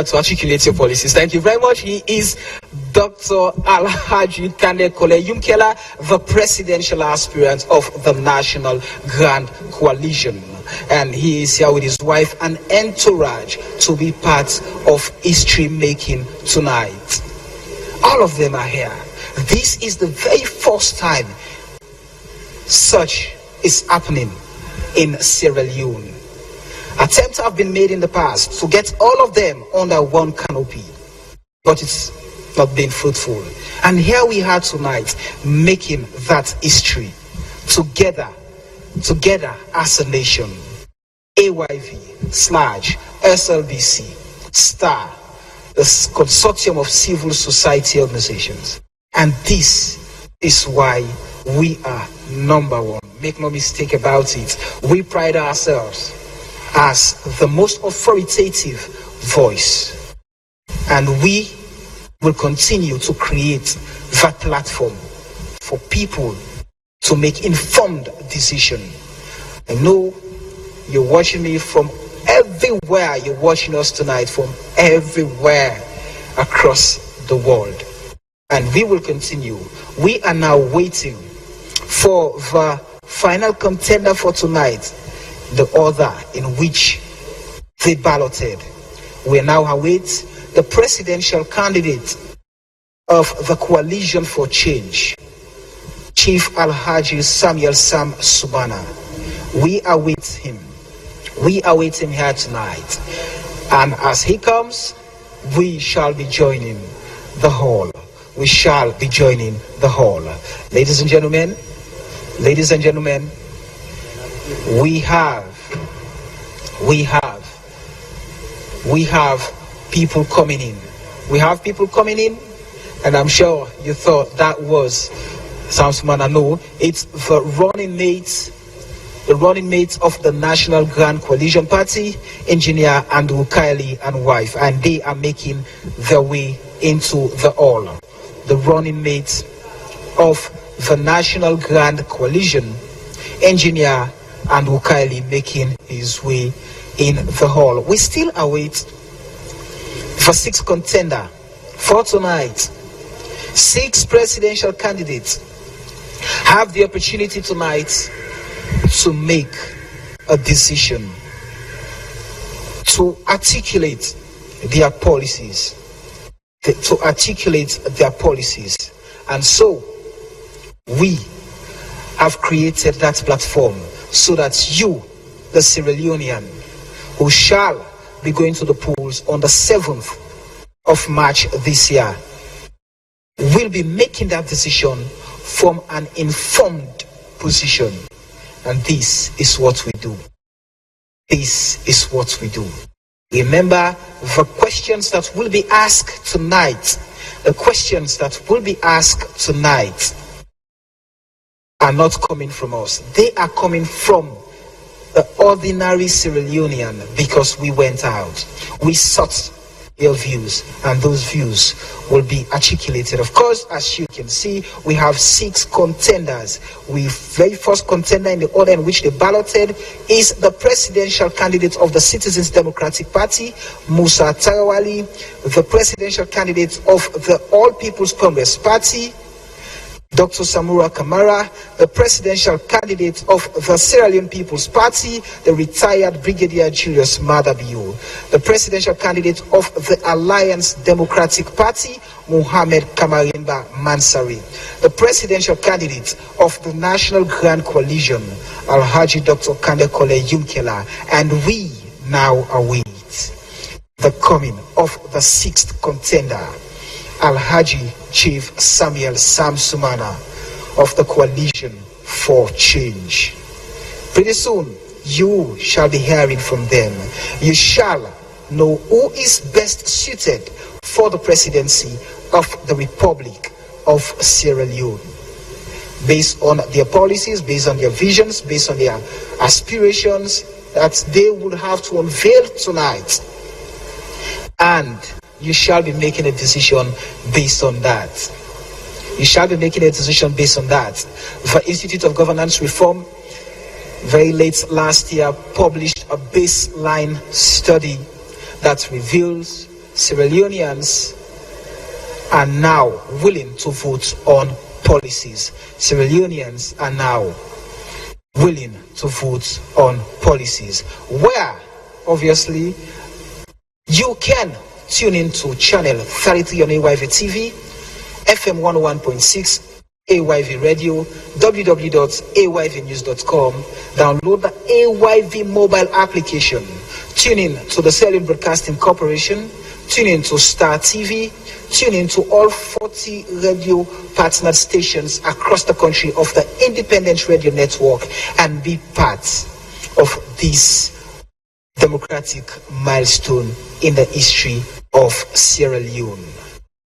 to articulate your policies. Thank you very much. He is Dr. Alhaji Kandekole Yumkela, the presidential aspirant of the National Grand Coalition. And he is here with his wife and entourage to be part of history making tonight. All of them are here. This is the very first time such is happening in Sierra Leone. Attempts have been made in the past to get all of them under one canopy, but it's not been fruitful. And here we are tonight making that history together as a nation. AYV, SLAJ, SLBC, STAR, the consortium of civil society organizations. And this is why we are number one. Make no mistake about it. We pride ourselves as the most authoritative voice, and we will continue to create that platform for people to make informed decisions. I know you're watching me from everywhere. You're watching us tonight from everywhere across the world, and we will continue. We are now waiting for the final contender for tonight, the order in which they balloted. We now await the presidential candidate of the Coalition for Change, Chief Alhaji Samuel Sam Sumana. We await him. We await him here tonight. And as he comes, we shall be joining the hall. We shall be joining the hall. Ladies and gentlemen, we have people coming in. We have people coming in, and I'm sure you thought that was Samsumana. No, it's the running mates of the National Grand Coalition Party, Engineer Andrew Kiley and wife, and they are making their way into the hall. The running mates of the National Grand Coalition, Engineer Andrew Kiley, making his way in the hall. We still await the sixth contender for tonight. 6 presidential candidates have the opportunity tonight to make a decision, to articulate their policies, and so we have created that platform so that you, the Sierra Leonean, who shall be going to the polls on the 7th of March this year, will be making that decision from an informed position. And this is what we do. This is what we do. Remember, the questions that will be asked tonight, are not coming from us. They are coming from the ordinary Sierra Leonean, because we went out. We sought your views, and those views will be articulated. Of course, as you can see, we have 6 contenders. The very first contender in the order in which they balloted is the presidential candidate of the Citizens Democratic Party, Musa Tarawali, the presidential candidate of the All People's Congress Party, Dr. Samura Kamara, the presidential candidate of the Sierra Leone People's Party, the retired Brigadier Julius Madabiu, the presidential candidate of the Alliance Democratic Party, Mohamed Kamarimba Mansari, the presidential candidate of the National Grand Coalition, Alhaji Dr. Kandekole Yumkela, and we now await the coming of the 6th contender, Alhaji Chief Samuel Sam Sumana of the Coalition for Change. Pretty soon, you shall be hearing from them. You shall know who is best suited for the presidency of the Republic of Sierra Leone, based on their policies, based on their visions, based on their aspirations that they will have to unveil tonight. And you shall be making a decision based on that. The Institute of Governance Reform, very late last year, published a baseline study that reveals Sierra Leoneans are now willing to vote on policies. Sierra Leoneans are now willing to vote on policies, where obviously you can tune into channel 33 on AYV TV, FM 101.6, AYV Radio, www.ayvnews.com. Download the AYV mobile application. Tune in to the Sierra Leone Broadcasting Corporation. Tune in to Star TV. Tune in to all 40 radio partner stations across the country of the Independent Radio Network and be part of this democratic milestone in the history of Sierra Leone.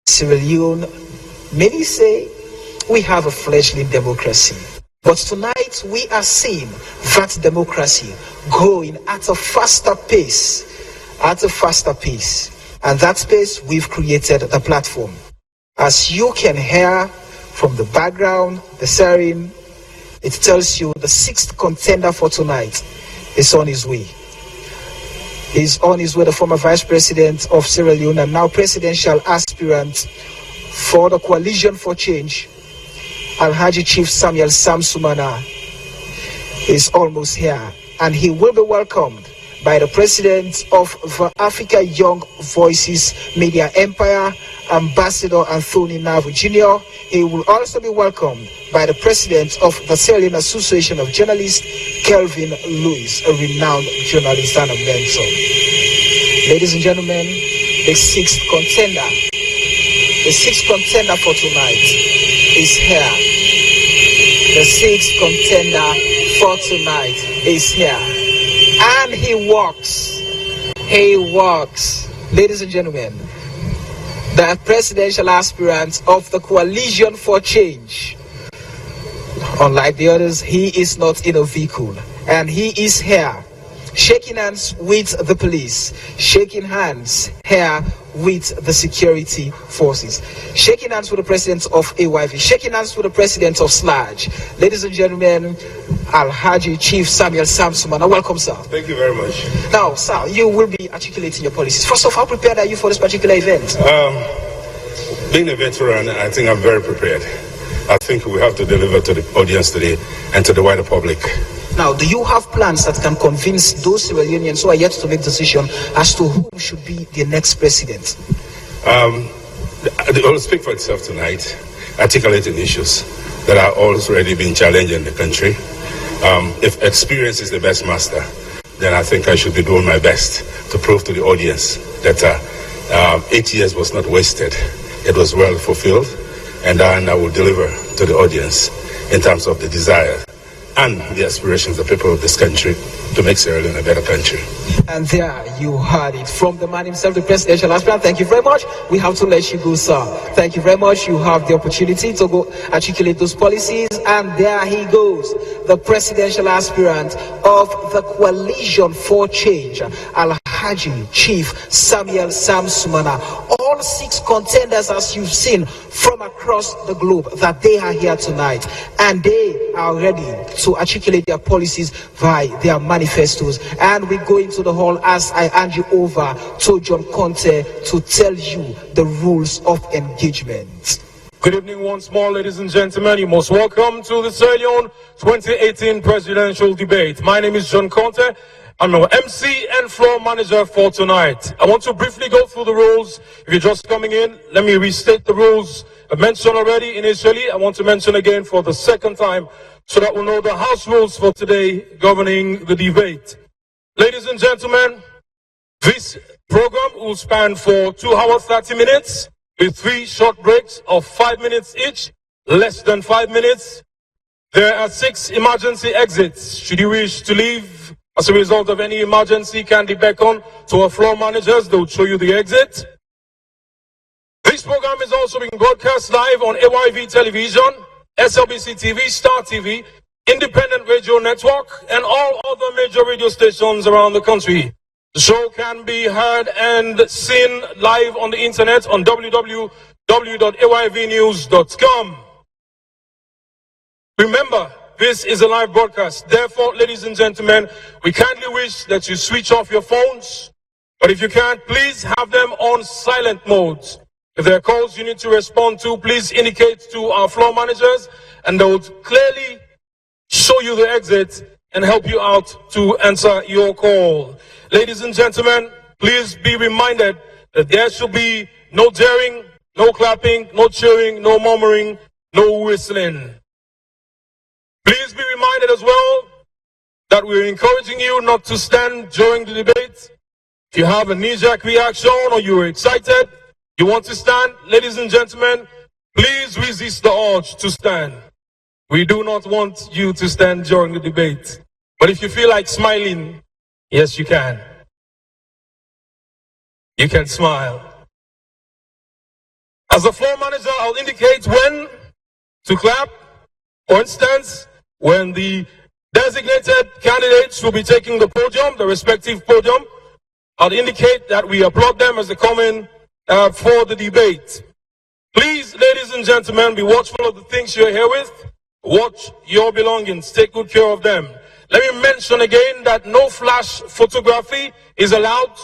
Sierra Leone, many say we have a fledgling democracy, but tonight we are seeing that democracy growing at a faster pace, and that space we've created the platform. As you can hear from the background, the siren, it tells you the 6th contender for tonight is on his way. He's on his way, the former Vice President of Sierra Leone and now presidential aspirant for the Coalition for Change, Alhaji Chief Samuel Sam Sumana, is almost here, and he will be welcomed by the President of the Africa Young Voices Media Empire, Ambassador Anthony Navu Jr. He will also be welcomed by the President of the Sierra Leone Association of Journalists, Kelvin Lewis, a renowned journalist and a mentor. Ladies and gentlemen, the 6th contender for tonight is here. The 6th contender for tonight is here. And he walks. Ladies and gentlemen, the presidential aspirant of the Coalition for Change. Unlike the others, he is not in a vehicle, and he is here, shaking hands with the police, shaking hands here with the security forces, shaking hands with the president of AYV, shaking hands with the president of SLAJ. Ladies and gentlemen, Alhaji Chief Samuel Sam Sumana. Welcome, sir. Thank you very much. Now, sir, you will be articulating your policies. First off, how prepared are you for this particular event? Being a veteran, I think I'm very prepared. I think we have to deliver to the audience today and to the wider public. Now, do you have plans that can convince those Sierra Leoneans who are yet to make decision as to who should be the next president? It will speak for itself tonight, articulating issues that are already being challenged in the country. If experience is the best master, then I think I should be doing my best to prove to the audience that 8 years was not wasted. It was well fulfilled, and then I will deliver to the audience in terms of the desire and the aspirations of the people of this country to make Sierra Leone a better country. And there you heard it from the man himself, the presidential aspirant. Thank you very much. We have to let you go, sir. Thank you very much. You have the opportunity to go articulate those policies. And there he goes, the presidential aspirant of the Coalition for Change, Alhaji Chief Samuel Sam Sumana. All 6 contenders, as you've seen from across the globe, that they are here tonight, and they are ready to articulate their policies by their manifestos. And we go into the hall as I hand you over to John Conte to tell you the rules of engagement. Good evening once more, ladies and gentlemen. You're most welcome to the Sierra Leone 2018 presidential debate. My name is John Conte. I'm your MC and floor manager for tonight. I want to briefly go through the rules. If you're just coming in, let me restate the rules I mentioned already initially. I want to mention again for the second time so that we'll know the house rules for today governing the debate. Ladies and gentlemen, this program will span for 2 hours 30 minutes with 3 short breaks of 5 minutes each, less than 5 minutes. There are 6 emergency exits. Should you wish to leave as a result of any emergency, kindly beckon to our floor managers. They will show you the exit. This program is also being broadcast live on AYV Television, SLBC TV, Star TV, Independent Radio Network, and all other major radio stations around the country. The show can be heard and seen live on the internet on www.ayvnews.com. Remember, this is a live broadcast. Therefore, ladies and gentlemen, we kindly wish that you switch off your phones, But if you can't, please have them on silent mode. If there are calls you need to respond to, please indicate to our floor managers, and they will clearly show you the exit and help you out to answer your call. Ladies and gentlemen, please be reminded that there should be no jeering, no clapping, no cheering, no murmuring, no whistling. Please be reminded as well that we're encouraging you not to stand during the debate. If you have a knee-jerk reaction or you're excited, you want to stand, ladies and gentlemen, please resist the urge to stand. We do not want you to stand during the debate. But if you feel like smiling, yes, you can. You can smile. As a floor manager, I'll indicate when to clap. For instance, when the designated candidates will be taking the podium, the respective podium, I'll indicate that we applaud them as they come in for the debate. Please, ladies and gentlemen, be watchful of the things you're here with. Watch your belongings. Take good care of them. Let me mention again that no flash photography is allowed.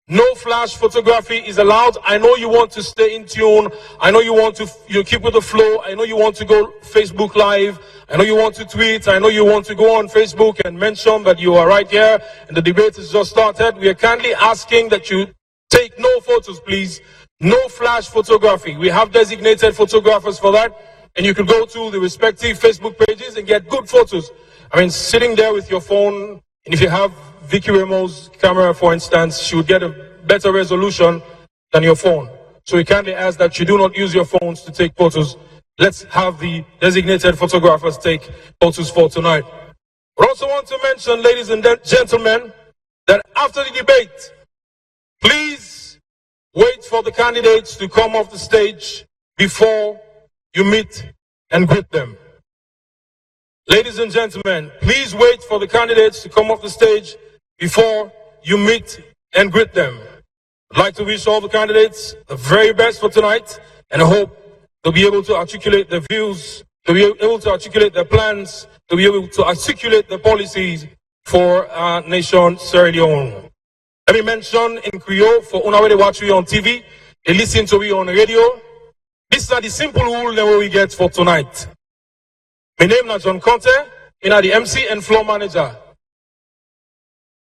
No flash photography is allowed. I know you want to stay in tune. I know you want to keep with the flow. I know you want to go Facebook Live. I know you want to tweet. I know you want to go on Facebook and mention that you are right here and the debate has just started. We are kindly asking that you take no photos, please. No flash photography. We have designated photographers for that. And you could go to the respective Facebook pages and get good photos. I mean, sitting there with your phone, and if you have Vicky Remo's camera, for instance, she would get a better resolution than your phone. So we kindly ask that you do not use your phones to take photos. Let's have the designated photographers take photos for tonight. We also want to mention, ladies and gentlemen, that after the debate, please wait for the candidates to come off the stage before you meet and greet them. Ladies and gentlemen, please wait for the candidates to come off the stage before you meet and greet them. I'd like to wish all the candidates the very best for tonight, and I hope they'll be able to articulate their views, they'll be able to articulate their plans, they'll be able to articulate the policies for our nation, Sierra Leone. Let me mention in Creole, for Una they watch you on TV, they listen to me on radio. These are the simple rules that we get for tonight. My name is John Conte, and I'm the MC and floor manager.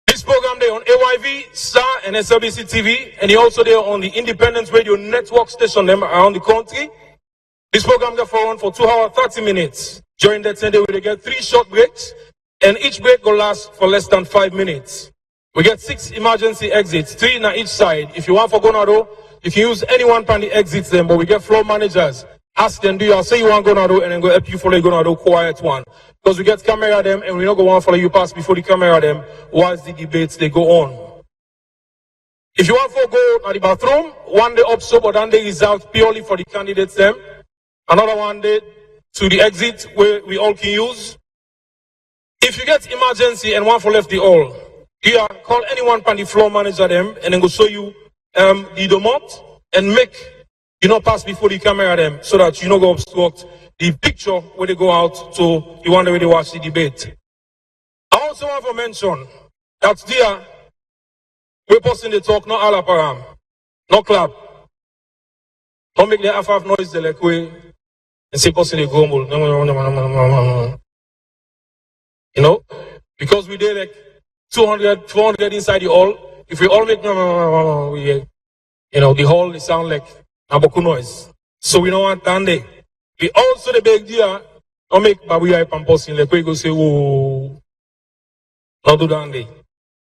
This program there on AYV, Star, and SLBC TV, and he also there on the Independence Radio Network station them around the country. This program goes for 2 hours, 30 minutes. During that 10 days, we get 3 short breaks, and each break will last for less than 5 minutes. We get 6 emergency exits, 3 on each side. If you want for Gonado, you can use any one from the exits them, but we get floor managers. Ask them, do you say you want Gonado, and then go help you follow Gonado quiet one. Because we get camera them, and we don't go on follow you pass before the camera them, whilst the debates they go on. If you want to go to the bathroom, one day up so, but one day is out purely for the candidates them. Another one day to the exit where we all can use. If you get emergency and one for left the hall, you call anyone from the floor manager them, and then go show you the domot and make you not pass before the camera them, so that you don't go obstruct the picture where they go out to the one where they watch the debate. I also want to mention that there we're posting the talk, not all apparam, no clap. Don't make the half noise they like way and say posting the grumble. You know? Because we did like 200, 400 inside the hall. If we all make you know, the hall it sound like a boku noise. So we don't want that. We also the big deal, don't make babu hype and posting like we go say, oh, not do that.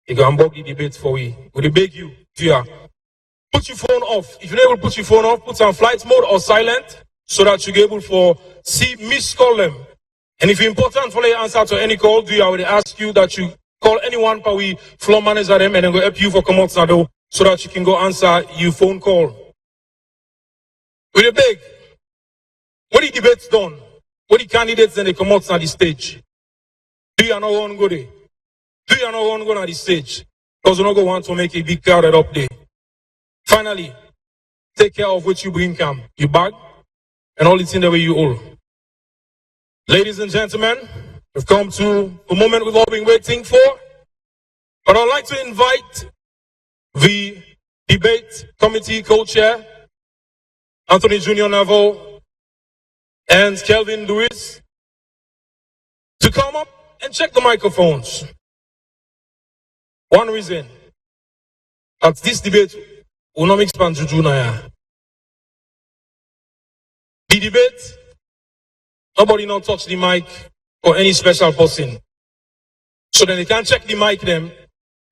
You can bug the debate for we. We beg you, dear. Put your phone off. If you're able to put your phone off, put on flight mode or silent so that you're able to see miss call them. And if it's important for you to answer to any call, I would ask you that you call anyone but we floor manager them and then go help you for come out now so that you can go answer your phone call. With a beg, when the debate's done, when the candidates then they come out on the stage, do you not want to go there? Do you not want to go on the stage? Because you don't want to make a big crowd up there. Finally, take care of what you bring come, your bag, and all the things the way you hold. Ladies and gentlemen, we've come to the moment we've all been waiting for. But I'd like to invite the debate committee co-chair, Anthony Junior Navo, and Kelvin Lewis, to come up and check the microphones. One reason, at this debate, will not expand Juju Naya. The debate, nobody now touch the mic or any special person. So then they can check the mic them,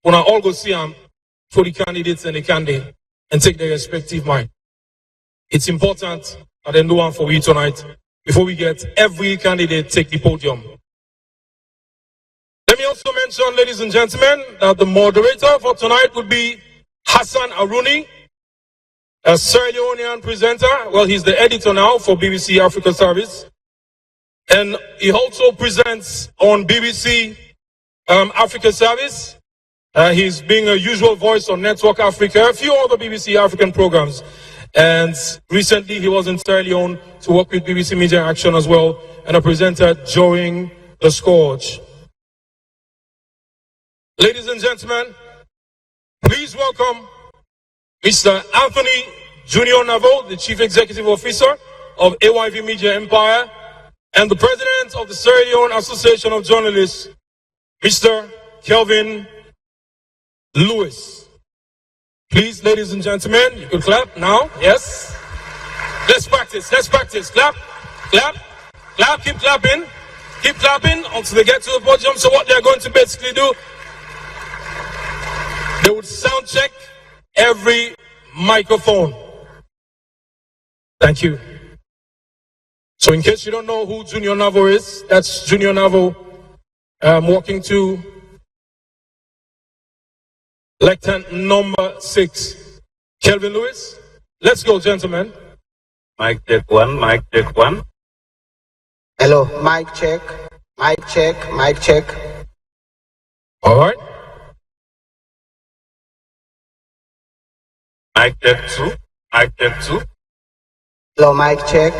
when I all go see them for the candidates and the candidate and take their respective mic. It's important that they do one for you tonight before we get every candidate take the podium. Let me also mention, ladies and gentlemen, that the moderator for tonight would be Hassan Aruni, a Sierra Leonean presenter. Well, he's the editor now for BBC Africa Service. And he also presents on BBC Africa Service. He's being a usual voice on Network Africa, a few other BBC African programs. And recently he was in Sierra Leone to work with BBC Media Action as well, and a presenter during the Scourge. Ladies and gentlemen, please welcome Mr. Anthony Junior Navo, the Chief Executive Officer of AYV Media Empire, and the President of the Sierra Leone Association of Journalists, Mr. Kelvin Lewis. Please, ladies and gentlemen, you can clap now. Yes. Let's practice. Let's practice. Clap, clap, clap. Keep clapping. Keep clapping until they get to the podium. So what they're going to basically do, they would sound check every microphone. Thank you. So in case you don't know who Junior Navo is, that's Junior Navo walking to lectern number 6. Kelvin Lewis, let's go, gentlemen. Mic check 1, mic check 1. Hello, mic check, mic check, mic check. All right. Mic check 2, mic check 2. Hello, mic check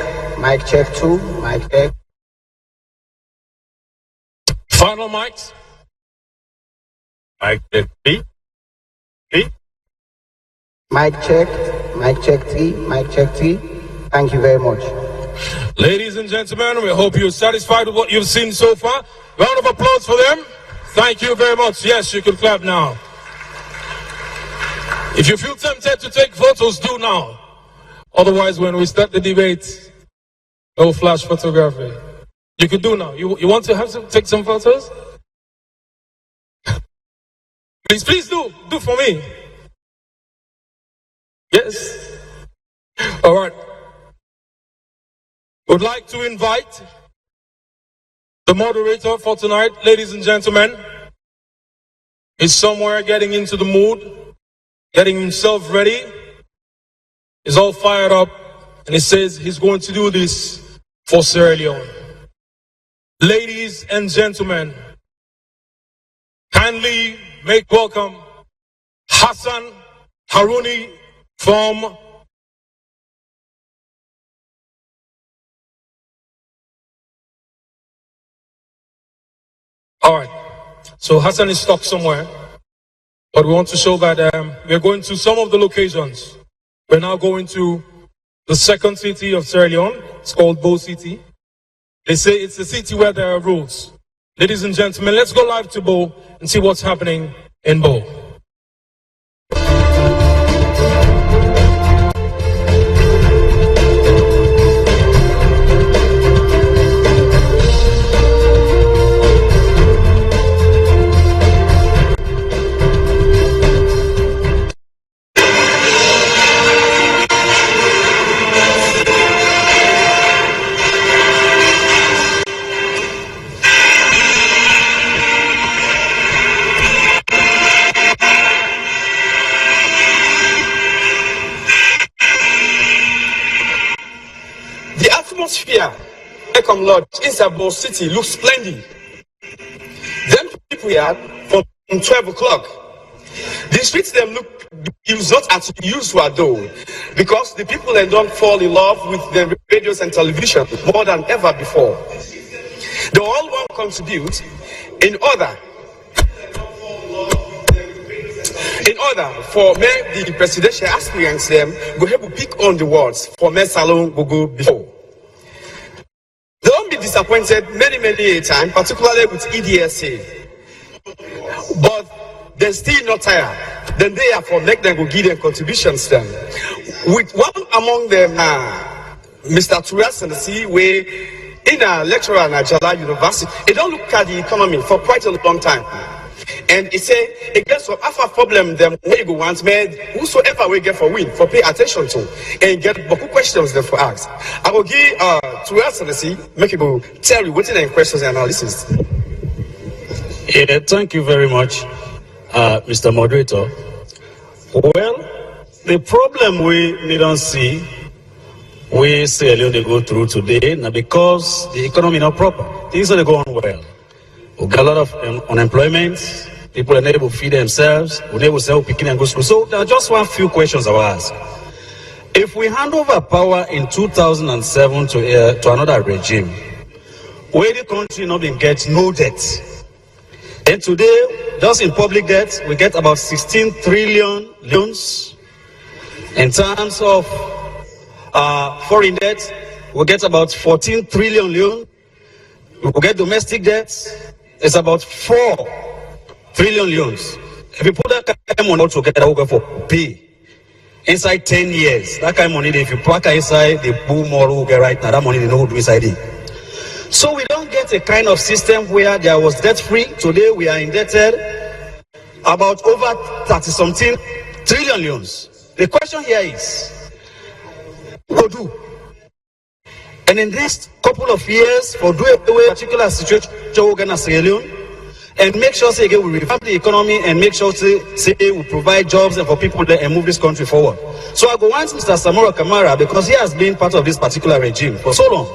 2, mic check. Final mics. Mic check 3, 3. Mic check 3, mic check 3. Thank you very much. Ladies and gentlemen, we hope you're satisfied with what you've seen so far. Round of applause for them. Thank you very much. Yes, you can clap now. If you feel tempted to take photos, do now. Otherwise, when we start the debate, no flash photography. You can do now. You want to take some photos? Please do. Do for me. Yes. All right. Would like to invite the moderator for tonight, ladies and gentlemen. He's somewhere getting into the mood, getting himself ready. He's all fired up, and he says he's going to do this for Sierra Leone. Ladies and gentlemen, kindly make welcome Hassan Haruni from All right, so Hassan is stuck somewhere, but we want to show that we're going to some of the locations. We're now going to the second city of Sierra Leone. It's called Bo City. They say it's a city where there are rules. Ladies and gentlemen, let's go live to Bo and see what's happening in Bo. Atmosphere, Ecom Lodge, inside Bo City looks splendid. Them people here from 12 o'clock. The streets them look not as usual though, because the people they don't fall in love with the radios and television more than ever before. They all want to contribute in order In order for me, the presidential aspirants them go help to pick on the words for me salon go before. They won't be disappointed many a time, particularly with EDSA. But they're still not tired. Then they are for make them go give them contributions then. With one among them, Mr. Turas and the C way in a lecturer at Najala University, he don't look at the economy for quite a long time. And he say, it gets some alpha problem them where you go once made whosoever we get for win for pay attention to and get beaucoup questions there for ask. I will give Turas and the C make people tell you what the questions and analysis. Yeah, thank you very much, Mr. Moderator. Well, the problem we don't see, we say they go through today, now because the economy not proper. Things are going well. We got a lot of unemployment. People are not able to feed themselves. We're not able to sell picking and go to school. So there are just one few questions I will ask. If we hand over power in 2007 to another regime, where the country not been get no debt. And today, just in public debt, we get about 16 trillion loans. In terms of foreign debt, we get about 14 trillion loans. We get domestic debt, it's about 4 trillion loans. If you put that kind of money together, we go for pay. Inside 10 years, that kind of money, if you pack inside the boom or we get right now, that money they know what to do inside it. So we don't get a kind of system where there was debt-free. Today we are indebted about over 30-something trillion loans. The question here is, what do? And in the next couple of years, for do a particular situation, we're going to say alone, and make sure say we reform the economy and make sure say we provide jobs and for people there and move this country forward. So I go want Mr. Samora Kamara because he has been part of this particular regime for so long.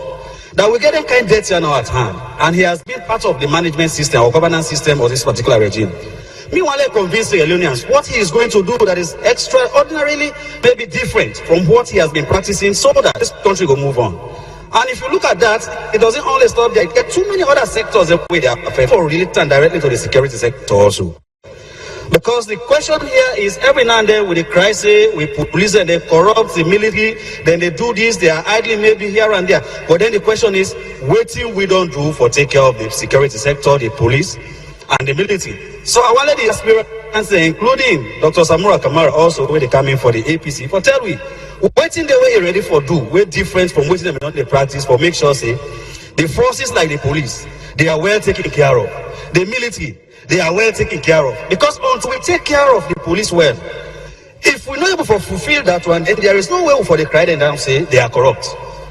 That we're getting kind of debt here now at hand, and he has been part of the management system or governance system of this particular regime. Meanwhile, convince the Leoneans what he is going to do that is extraordinarily maybe different from what he has been practicing so that this country will move on. And if you look at that, it doesn't only stop there. There are too many other sectors that way they are affected or really turn directly to the security sector also. Because the question here is every now and then with the crisis, with police and they corrupt the military, then they do this, they are idling maybe here and there. But then the question is, what we don't do for take care of the security sector, the police and the military. So I wanted the aspirants, including Dr. Samora Kamara also, where they come in for the APC, for tell we, waiting the way ready for do, way different from waiting them not they practice for make sure say, the forces like the police, they are well taken care of. The military, they are well taken care of. Because until we take care of the police well, if we're not able to fulfill that one, then there is no way for the cry and down say they are corrupt.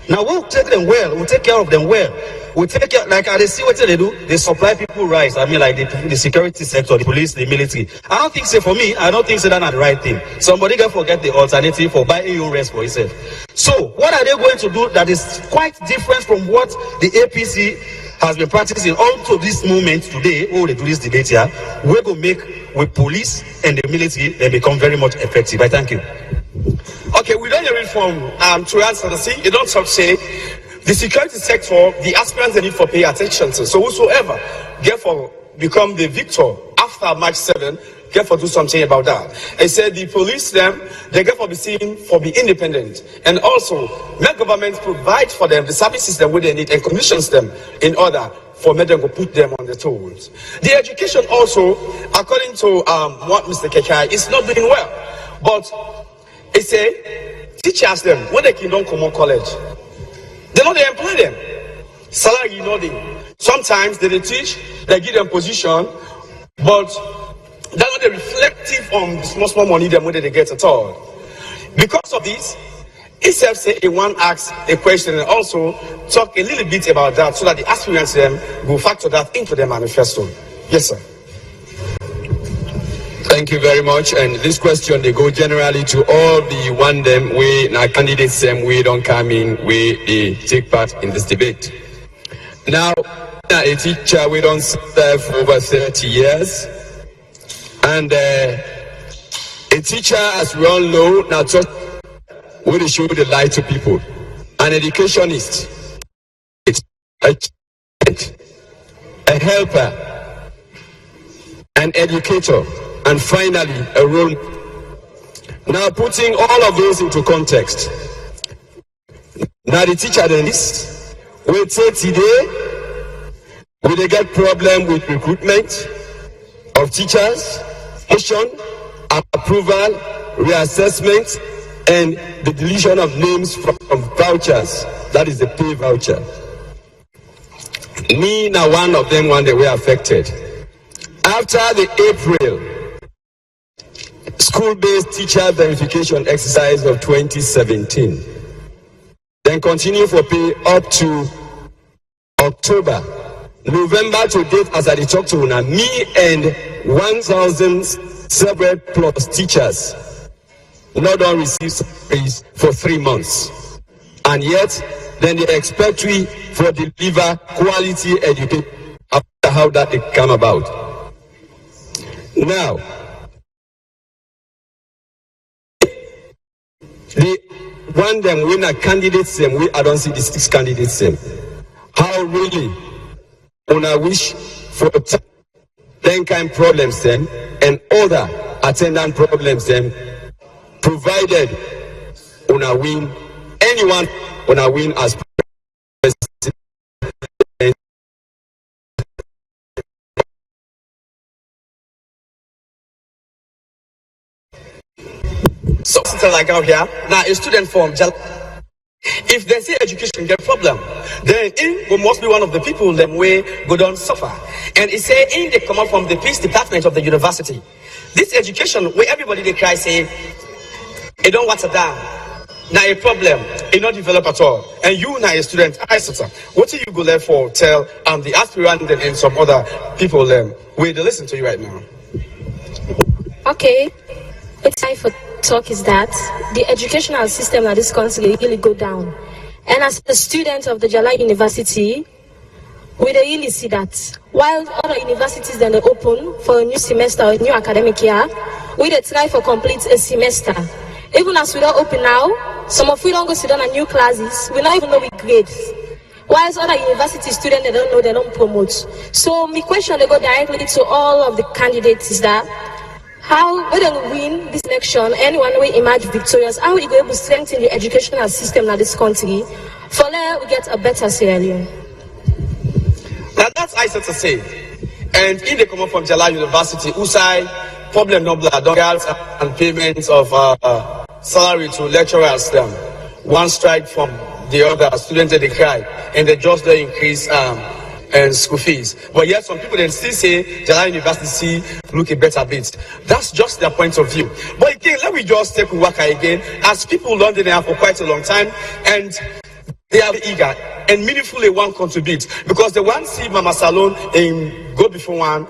Now we'll take them well, we'll take care of them well. We take care, like I see what they do, they supply people rights. I mean, like the security sector, the police, the military. I don't think so for me, I don't think so that's the right thing. Somebody can forget the alternative for buying your rest for yourself. So what are they going to do that is quite different from what the APC has been practicing up to this moment today? Oh, they do this debate here. We're going to make with police and the military, they become very much effective. I thank you. Okay, we don't hear it from to answer the thing. You don't stop saying the security sector, the aspirants they need for pay attention to. So whosoever therefore become the victor after March 7, therefore do something about that. I said the police them, they therefore be seen for be independent. And also make government provide for them the services that they need and commissions them in order for me them to put them on the tools. The education also, according to what Mr. Kekai, is not doing well. But it's a teachers them when they can don't come on college. They know they employ them. Salary, you know them. Sometimes they teach, they give them position, but they're not reflective on the small money them whether they get at all. Because of this, itself say a one asks a question and also talk a little bit about that so that the aspirants them will factor that into their manifesto. Yes, sir. Thank you very much. And this question, they go generally to all the one them way now candidates them we don't come in, we take part in this debate. Now, a teacher we don't serve for over 30 years. And a teacher, as we all know, now just will show the light to people. An educationist, a helper, an educator, and finally a role. Now putting all of those into context. Now the teacher then is, we say today, we get problem with recruitment of teachers, admission, approval, reassessment, and the deletion of names from vouchers. That is the pay voucher. Me now one of them one day were affected. After the April school-based teacher verification exercise of 2017, then continue for pay up to October. November to date, as I talk to una, me and 1,700 plus teachers not on receive salaries for 3 months. And yet, then they expect we for deliver quality education after how that they come about. Now, the one them winner candidates them, I don't see the 6 candidates them. How really una wish for then kind problems them and other attendant problems them, provided una win, anyone una win as president. So something like out here, now a student from if they say education get problem, then we must be one of the people that way go down suffer. And it say in they come up from the peace department of the university. This education where everybody they cry say it don't water down. Now a problem, it not develop at all. And you now a student, what do you go there for? Tell the aspirant and some other people wait to listen to you right now. Okay, it's time for talk is that the educational system at this country really go down. And as a student of the Jalai University, we really see that while other universities then they open for a new semester or a new academic year, we they try for complete a semester. Even as we don't open now, some of we don't go sit down on new classes, we don't even know we grades. Whilst other university students they don't know, they don't promote. So my question they go directly to all of the candidates is that how when they win this election, anyone will emerge victorious, how we go able to strengthen the educational system in this country for there we get a better Sierra Leone. Now that's I said to say. And if they come up from Jalai University, Usai, problem no blood, and payments of salary to lecturers, one strike from the other, students they cry, and they just don't increase and school fees. But yet some people then still say Jalai University look a better bit. That's just their point of view. But again, let me just take Waka again, as people learned there for quite a long time, and they are eager and meaningfully want to contribute, because they want to see Mama Salon and go before one.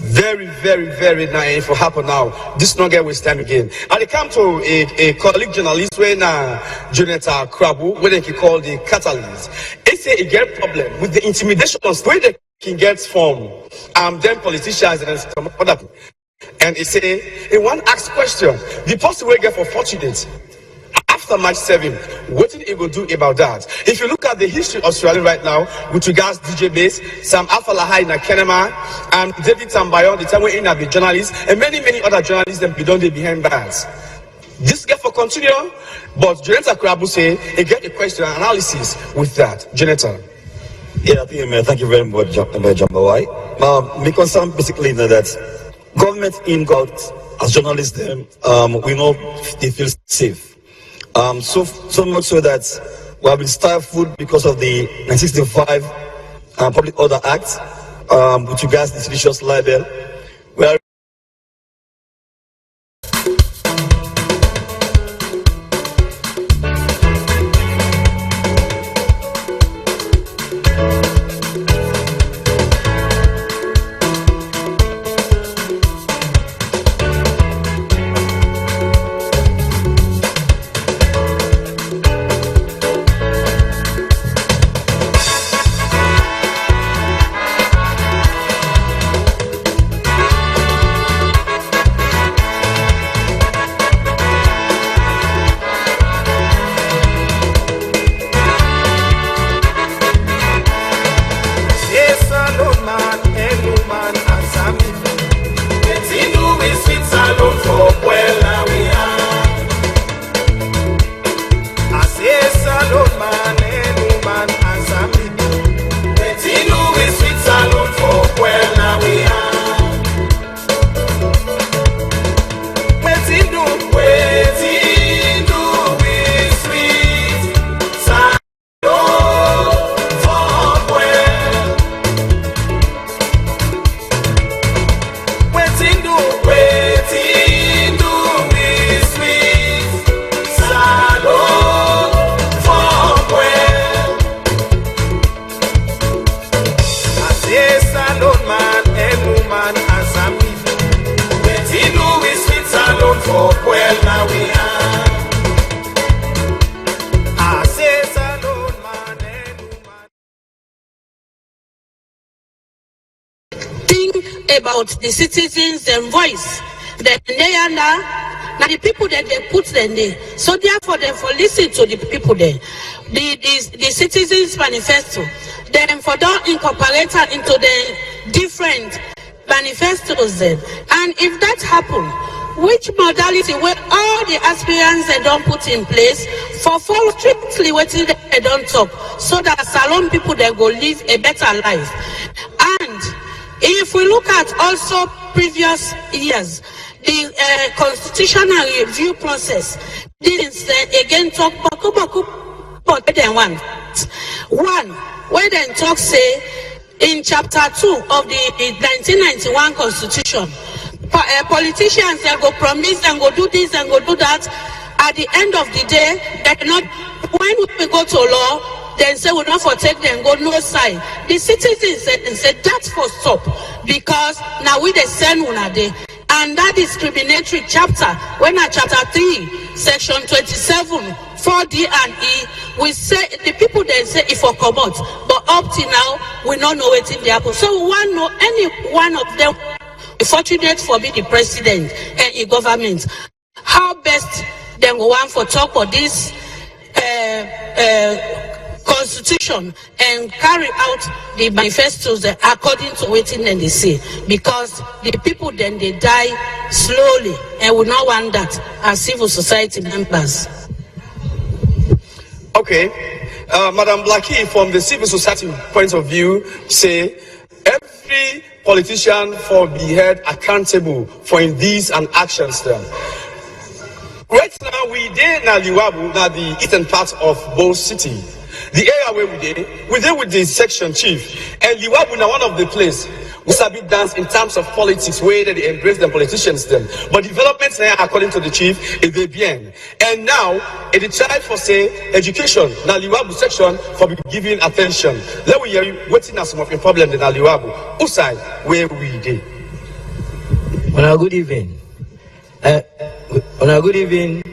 Very, very, very naive for happen now. This not get waste time again. And they come to a colleague journalist when Jonathan Krabu, what they can call the catalyst. They say it get problem with the intimidations where they can get from them politicians and some other people. And it say it one ask question. The person will get for fortunate. After March 7, what did he go do about that? If you look at the history of Australia right now, with regards to DJ Bass, Sam Afalahai na Kenema, and David Tambayon, the time we're in the journalists, and many other journalists that be done behind bars. This get for continue, but Jonathan Krabu say he get a question and analysis with that. Jonathan. Yeah, thank you very much, Jambawai. My concern basically that government in God as journalists, we know they feel safe. So much so that we have been stifled because of the 1965 Public Order Act with regards to the seditious libel. We are about the citizens and voice. Then they are now the people that they put them there. So therefore, they for listen to the people there. The citizens manifesto. Then for don't incorporate it into the different manifestos then. And if that happen, which modality where all the aspirants they don't put in place for follow strictly what they don't talk, so that salon people they go live a better life. And if we look at also previous years, the constitutional review process didn't again talk but then one where then talk say in chapter 2 of the 1991 constitution, politicians they go promise and go do this and go do that. At the end of the day, they not when we go to law, then say we don't for take them go no side. The citizens said that's for stop because now we they send una day. And that discriminatory chapter, when at chapter 3, section 27, 4D and E, we say the people then say if we come out, but up to now we don't know what in the apple. So we want to know any one of them. Fortunate for be the president and the government. How best then go on for talk for this constitution and carry out the manifestos according to what they say, because the people then they die slowly and we not want that as civil society members. Okay, Madam Blackie, from the civil society point of view, say every politician for be held accountable for in these and actions then. Right now we did na Liwabu, na the eastern part of Bo City. The area where we did with the section chief, and Liwabu now one of the place we sabi dance in terms of politics where they embrace the politicians them. But developments now according to the chief is the bien. And now it is time for say education. Now Liwabu section for be giving attention. Let we hear you waiting as some of the problem in Liwabu. Usai where we did. On a good evening. On a good evening.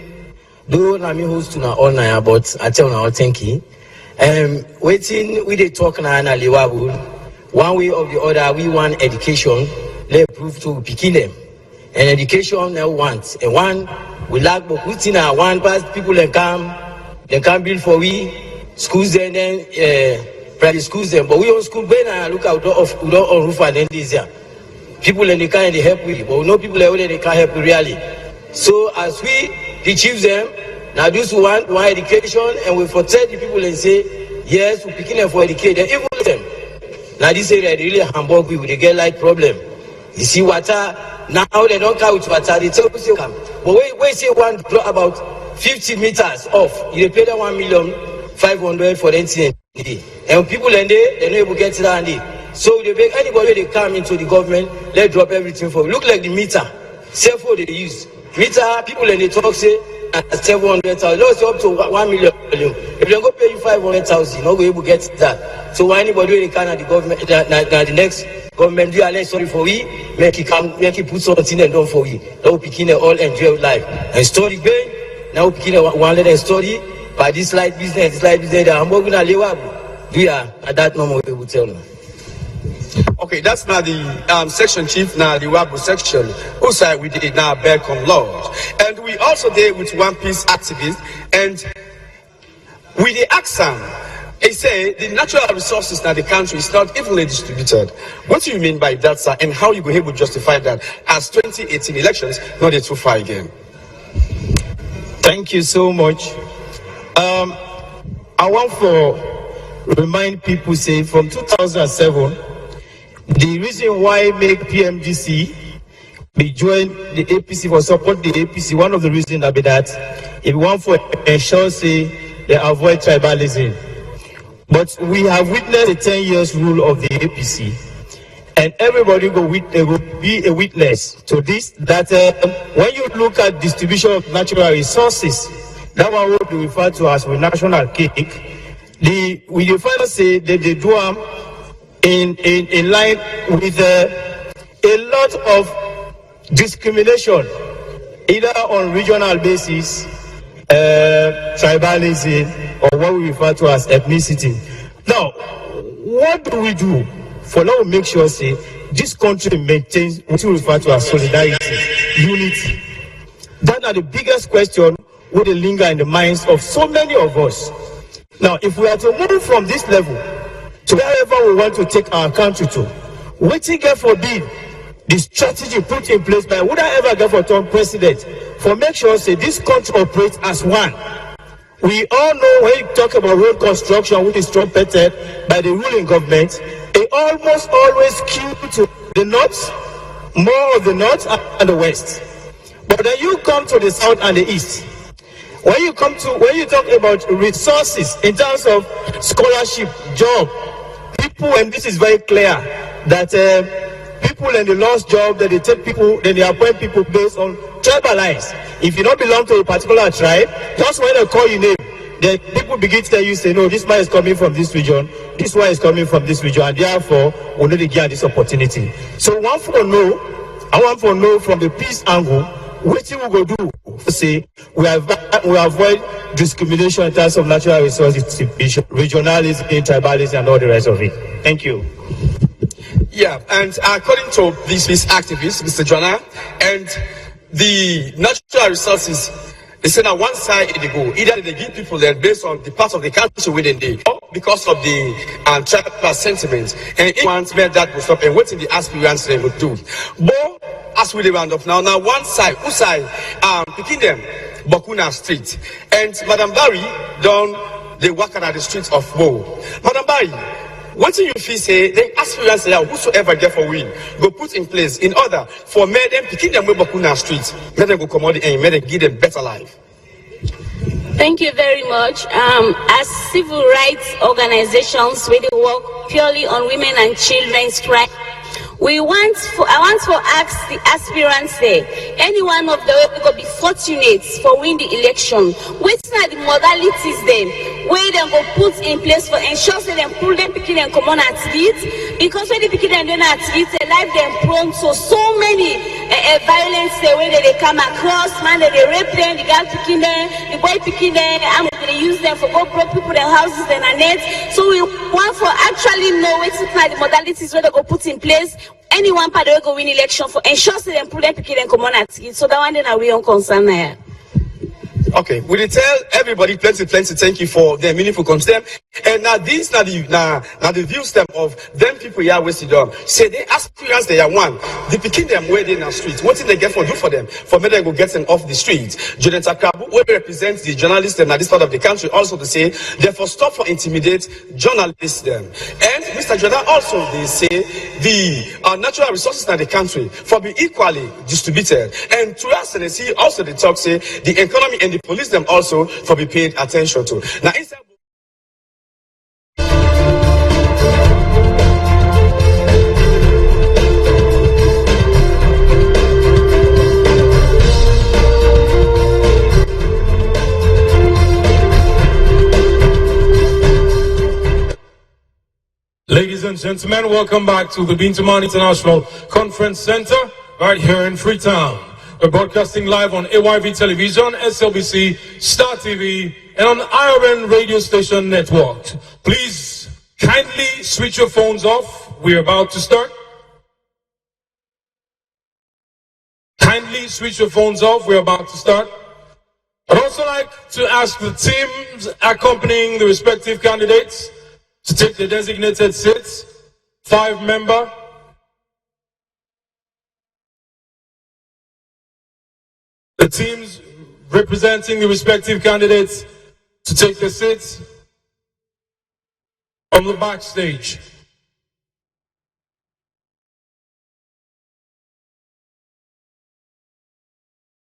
Though I'm host to all night, but I tell now thank you. Waiting we they talk now na Liwabu. One way or the other, we want education. They prove to picking them. And education they want. And one we lack but within one past people they can build for we schools and then private schools them. But we on school when I look out of roof and then this year. People and they can't help with, but we know people that they can't help really. So as we the chiefs them, now those who want education and we protect the people and say, yes, we picking them for education, even them. Now this area really Hamburg we they get like problem. You see water, now they don't count with water, they tell you come. But we say one draw about 50 meters off, you pay them 1,500,000 for anything. And people and they know able to get to that. So they beg anybody they come into the government, they drop everything for you. Look like the meter, cell phone they use. Meter, people and they talk say 700,000, let's up to 1 million. If they go pay you 500,000, you're not able to get that. So why anybody they can at the government, the next government do a sorry for we, make it put something and done for we. Now we picking all enjoy life. And story going, now we picking one little story, by this light business, I'm working at Liwabu. We are at that moment we will tell them. Okay, that's now the section chief, now the Wabu section. Also, we did now Belcom Lodge. And we also did with One Piece activists. And we did ask them, they say the natural resources in the country is not evenly distributed. What do you mean by that, sir? And how you go able to justify that as 2018 elections not yet too far again? Thank you so much. I want to remind people, say, from 2007, the reason why make PMDC be join the APC for support the APC, one of the reasons that be that if we want for ensure say they avoid tribalism. But we have witnessed the 10 years rule of the APC, and everybody will be a witness to this, that when you look at distribution of natural resources, that one will be referred to as a national cake. We define say that they do in line with a lot of discrimination, either on regional basis, tribalism, or what we refer to as ethnicity. Now, what do we do for now to make sure say this country maintains what we refer to as solidarity, unity. That are the biggest question would linger in the minds of so many of us. Now, if we are to move from this level to wherever we want to take our country to, waiting God forbid, the strategy put in place by would I ever get for turn president for make sure say this country operates as one. We all know when you talk about road construction, which is trumpeted by the ruling government, it almost always skew to the north, more of the north and the west. But then you come to the south and the east. When you talk about resources in terms of scholarship, job, people, and this is very clear that people in the lost job, that they take people, then they appoint people based on tribal lines. If you don't belong to a particular tribe, just when they call your name, then people begin to tell you, say, no, this man is coming from this region, this one is coming from this region, and therefore we need to give this opportunity. So I want to know from the peace angle, what we go do to say we avoid discrimination in terms of natural resources, regionalism, tribalism, and all the rest of it. Thank you. Yeah, and according to these peace activists, Mr. Jonah, and the natural resources, they say on one side they go, either they give people that based on the part of the country within the, or because of the tribal sentiments, and it wants that will stop and what in the aspirants they would do. But as we round up now, one side, who side, picking them, Bakuna Street, and Madam Barry down they walk at the streets of Bo. Madam Barry, what do you feel say the aspirants there, whosoever therefore win, go put in place in order for me them picking them with Bakuna Street, let them go commodity and let them give them better life? Thank you very much. As civil rights organizations, we work purely on women and children's rights. I want to ask the aspirants there, any one of them will be fortunate for win the election. Which are the modalities then where they go put in place for ensure that them pull them picking and come on at it? Because when they picking and doing at it, they life them prone to so many violence where they come across, man, they rape them, the girl picking them, the boy picking them, and they use them for go broke people their houses and a net. So we want for actually know which are the modalities where they go put in place. Anyone part will go win election for ensure that them pull them picking and come on at it. So that one then are we on concern here. Okay, we tell everybody plenty thank you for their meaningful consent. And now these now the views them of them people here wasted on. Say they aspirants they are one. They picking them where they in the street. What did they get for do for them? For me they go get them off the streets. Jonathan Kabu, who represents the journalists in this part of the country, also to say therefore stop for intimidate journalists them. And Mr. Jordan also they say the natural resources in the country for be equally distributed. And to us they see also the talk say the economy and the police them also for be paid attention to. Now inside Ladies and gentlemen, welcome back to the Bintaman International Conference Center right here in Freetown. We're broadcasting live on AYV Television, SLBC, Star TV, and on IRN radio station network. Please kindly switch your phones off. We're about to start. Kindly switch your phones off. We're about to start. I'd also like to ask the teams accompanying the respective candidates to take the designated seats. 5-member. The teams representing the respective candidates to take their seats on the backstage.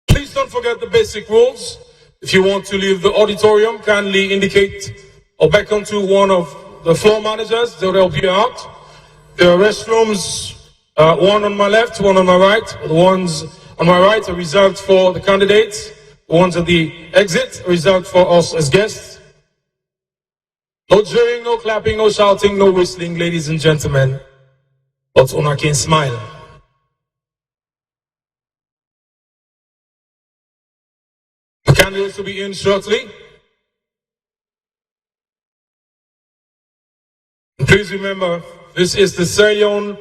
Please don't forget the basic rules. If you want to leave the auditorium, kindly indicate or beckon to one of the floor managers. They'll help you out. There are restrooms, one on my left, one on my right. The ones on my right are reserved for the candidates. The ones at the exit are reserved for us as guests. No cheering, no clapping, no shouting, no whistling, ladies and gentlemen. But una can smile. The candidates will be in shortly. Please remember, this is the Sierra Leone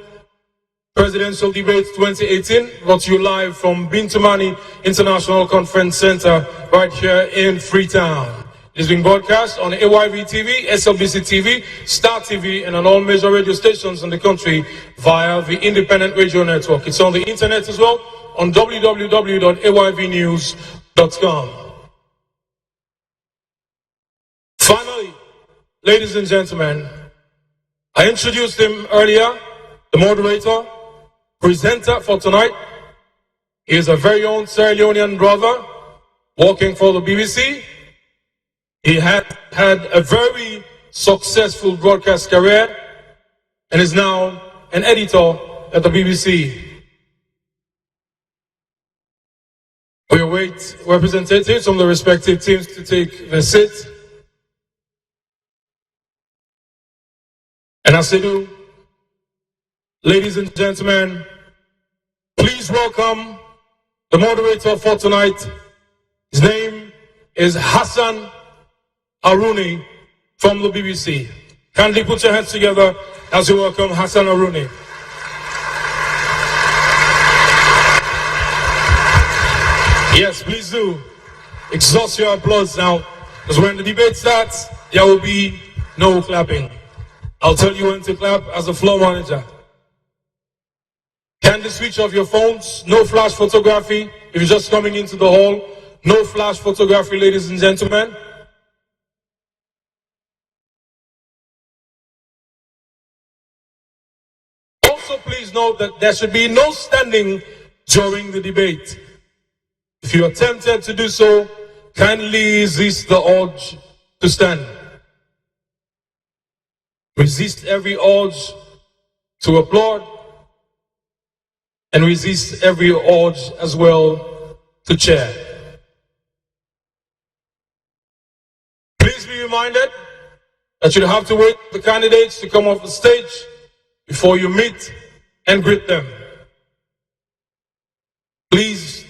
Presidential Debate 2018, brought to you live from Bintamani International Conference Center right here in Freetown. It is being broadcast on AYV TV, SLBC TV, Star TV, and on all major radio stations in the country via the Independent Radio Network. It's on the internet as well on www.ayvnews.com. Finally, ladies and gentlemen, I introduced him earlier, the moderator, presenter for tonight. He is a very own Sierra Leonean brother working for the BBC. He had a very successful broadcast career and is now an editor at the BBC. We await representatives from the respective teams to take their seat. And as they do, ladies and gentlemen, please welcome the moderator for tonight. His name is Hassan Aruni from the BBC. Kindly put your hands together as you welcome Hassan Aruni. Yes, please do. Exhaust your applause now, because when the debate starts, there will be no clapping. I'll tell you when to clap as a floor manager. Kindly switch off your phones, no flash photography. If you're just coming into the hall, no flash photography, ladies and gentlemen. Also, please note that there should be no standing during the debate. If you are tempted to do so, kindly resist the urge to stand. Resist every urge to applaud, and resist every urge as well to cheer. Please be reminded that you have to wait for the candidates to come off the stage before you meet and greet them. Please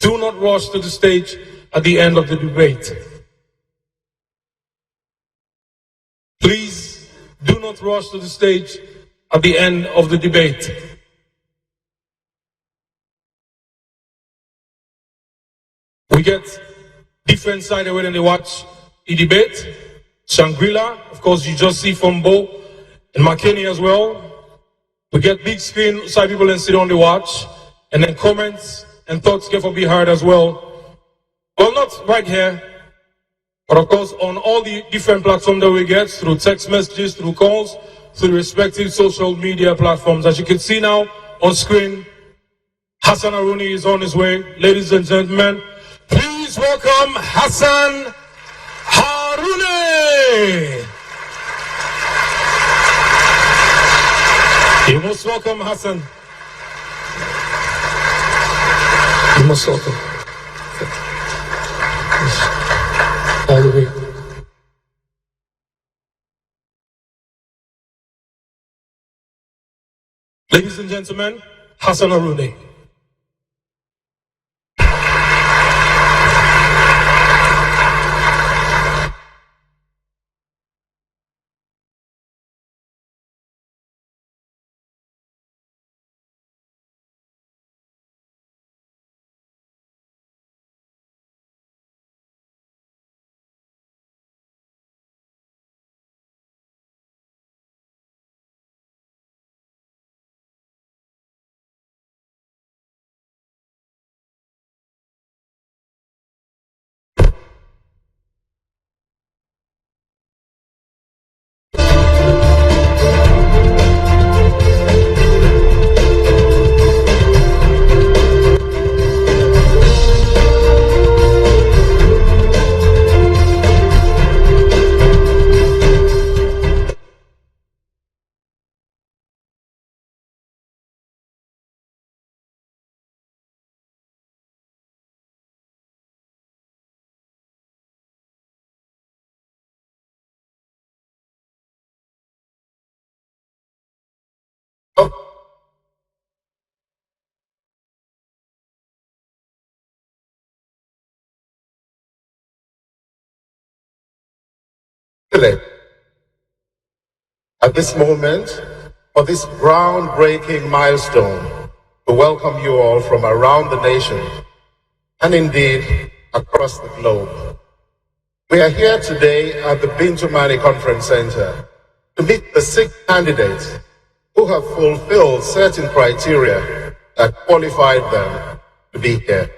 do not rush to the stage at the end of the debate. Please do not rush to the stage at the end of the debate. We get different side when they watch the debate. Shangri-La, of course, you just see from Bo and McKinney as well. We get big screen side people and sit on the watch, and then comments and thoughts get to be heard as well. Well, not right here, but of course on all the different platforms that we get, through text messages, through calls, through respective social media platforms. As you can see now on screen, Hassan Aruni is on his way. Ladies and gentlemen, please welcome Hassan Aruni. You most welcome, Hassan. You most welcome. All the way. Ladies and gentlemen, Hassan Aruni. At this moment, for this groundbreaking milestone to welcome you all from around the nation and indeed across the globe. We are here today at the Bintu Mani Conference Center to meet the 6 candidates who have fulfilled certain criteria that qualified them to be here.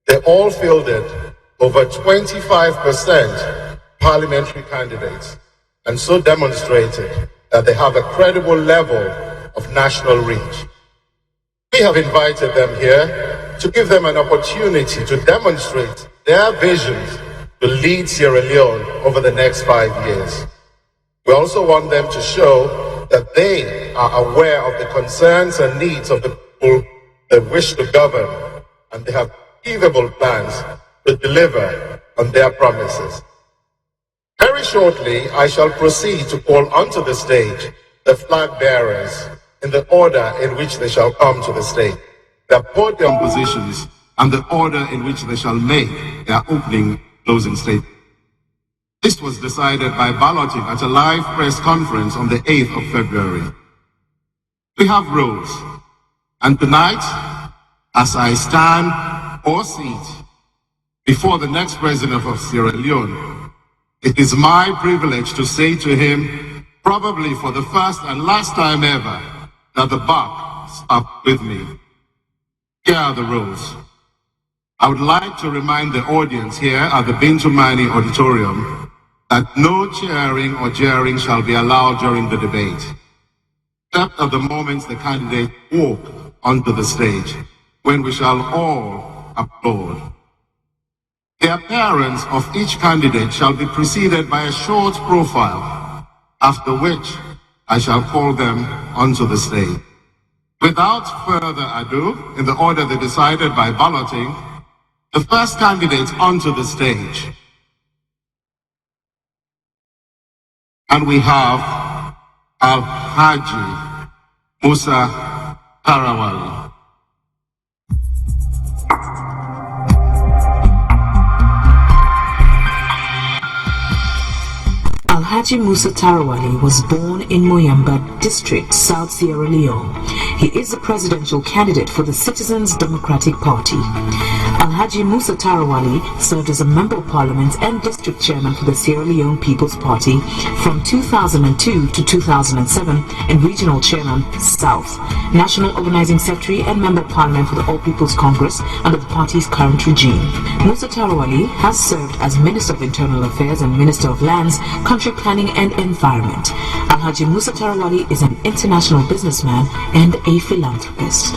They all fielded over 25% parliamentary candidates and so demonstrated that they have a credible level of national reach. We have invited them here to give them an opportunity to demonstrate their visions to lead Sierra Leone over the next 5 years. We also want them to show that they are aware of the concerns and needs of the people they wish to govern, and they have achievable plans to deliver on their promises. Very shortly, I shall proceed to call onto the stage the flag bearers in the order in which they shall come to the stage, their podium positions, and the order in which they shall make their opening closing statement. This was decided by balloting at a live press conference on the 8th of February. We have rules, and tonight, as I stand or sit before the next president of Sierra Leone, it is my privilege to say to him, probably for the first and last time ever, that the buck stopped with me. Here are the rules. I would like to remind the audience here at the Bintu Mani Auditorium that no cheering or jeering shall be allowed during the debate, except at the moment the candidate walk onto the stage, when we shall all applaud. The appearance of each candidate shall be preceded by a short profile, after which I shall call them onto the stage. Without further ado, in the order they decided by balloting, the first candidate onto the stage. And we have Alhaji Musa Tarawali. Alhaji Musa Tarawali was born in Moyamba District, South Sierra Leone. He is the presidential candidate for the Citizens Democratic Party. Alhaji Musa Tarawali served as a member of parliament and district chairman for the Sierra Leone People's Party from 2002 to 2007 and regional chairman, South, national organizing secretary and member of parliament for the All People's Congress under the party's current regime. Musa Tarawali has served as Minister of Internal Affairs and Minister of Lands, Country Planning and Environment. Alhaji Musa Tarawali is an international businessman and a philanthropist.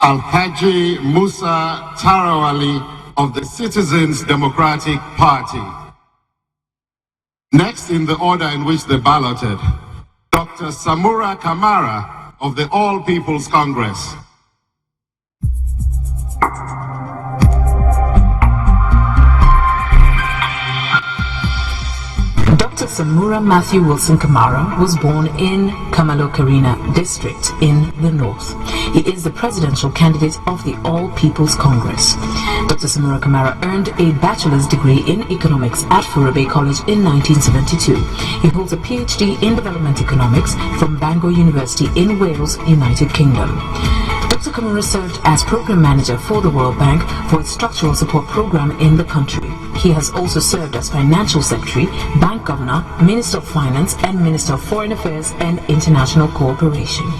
Alhaji Musa Tarawali of the Citizens Democratic Party. Next in the order in which they balloted, Dr. Samura Kamara of the All People's Congress. Dr. Samura Matthew Wilson Kamara was born in Kamalokarina District in the north. He is the presidential candidate of the All People's Congress. Dr. Dr. Samura Kamara earned a bachelor's degree in economics at Furubay College in 1972. He holds a PhD in development economics from Bangor University in Wales, United Kingdom. Dr. Kamara served as program manager for the World Bank for its structural support program in the country. He has also served as financial secretary, bank governor, minister of finance, and minister of foreign affairs and international cooperation.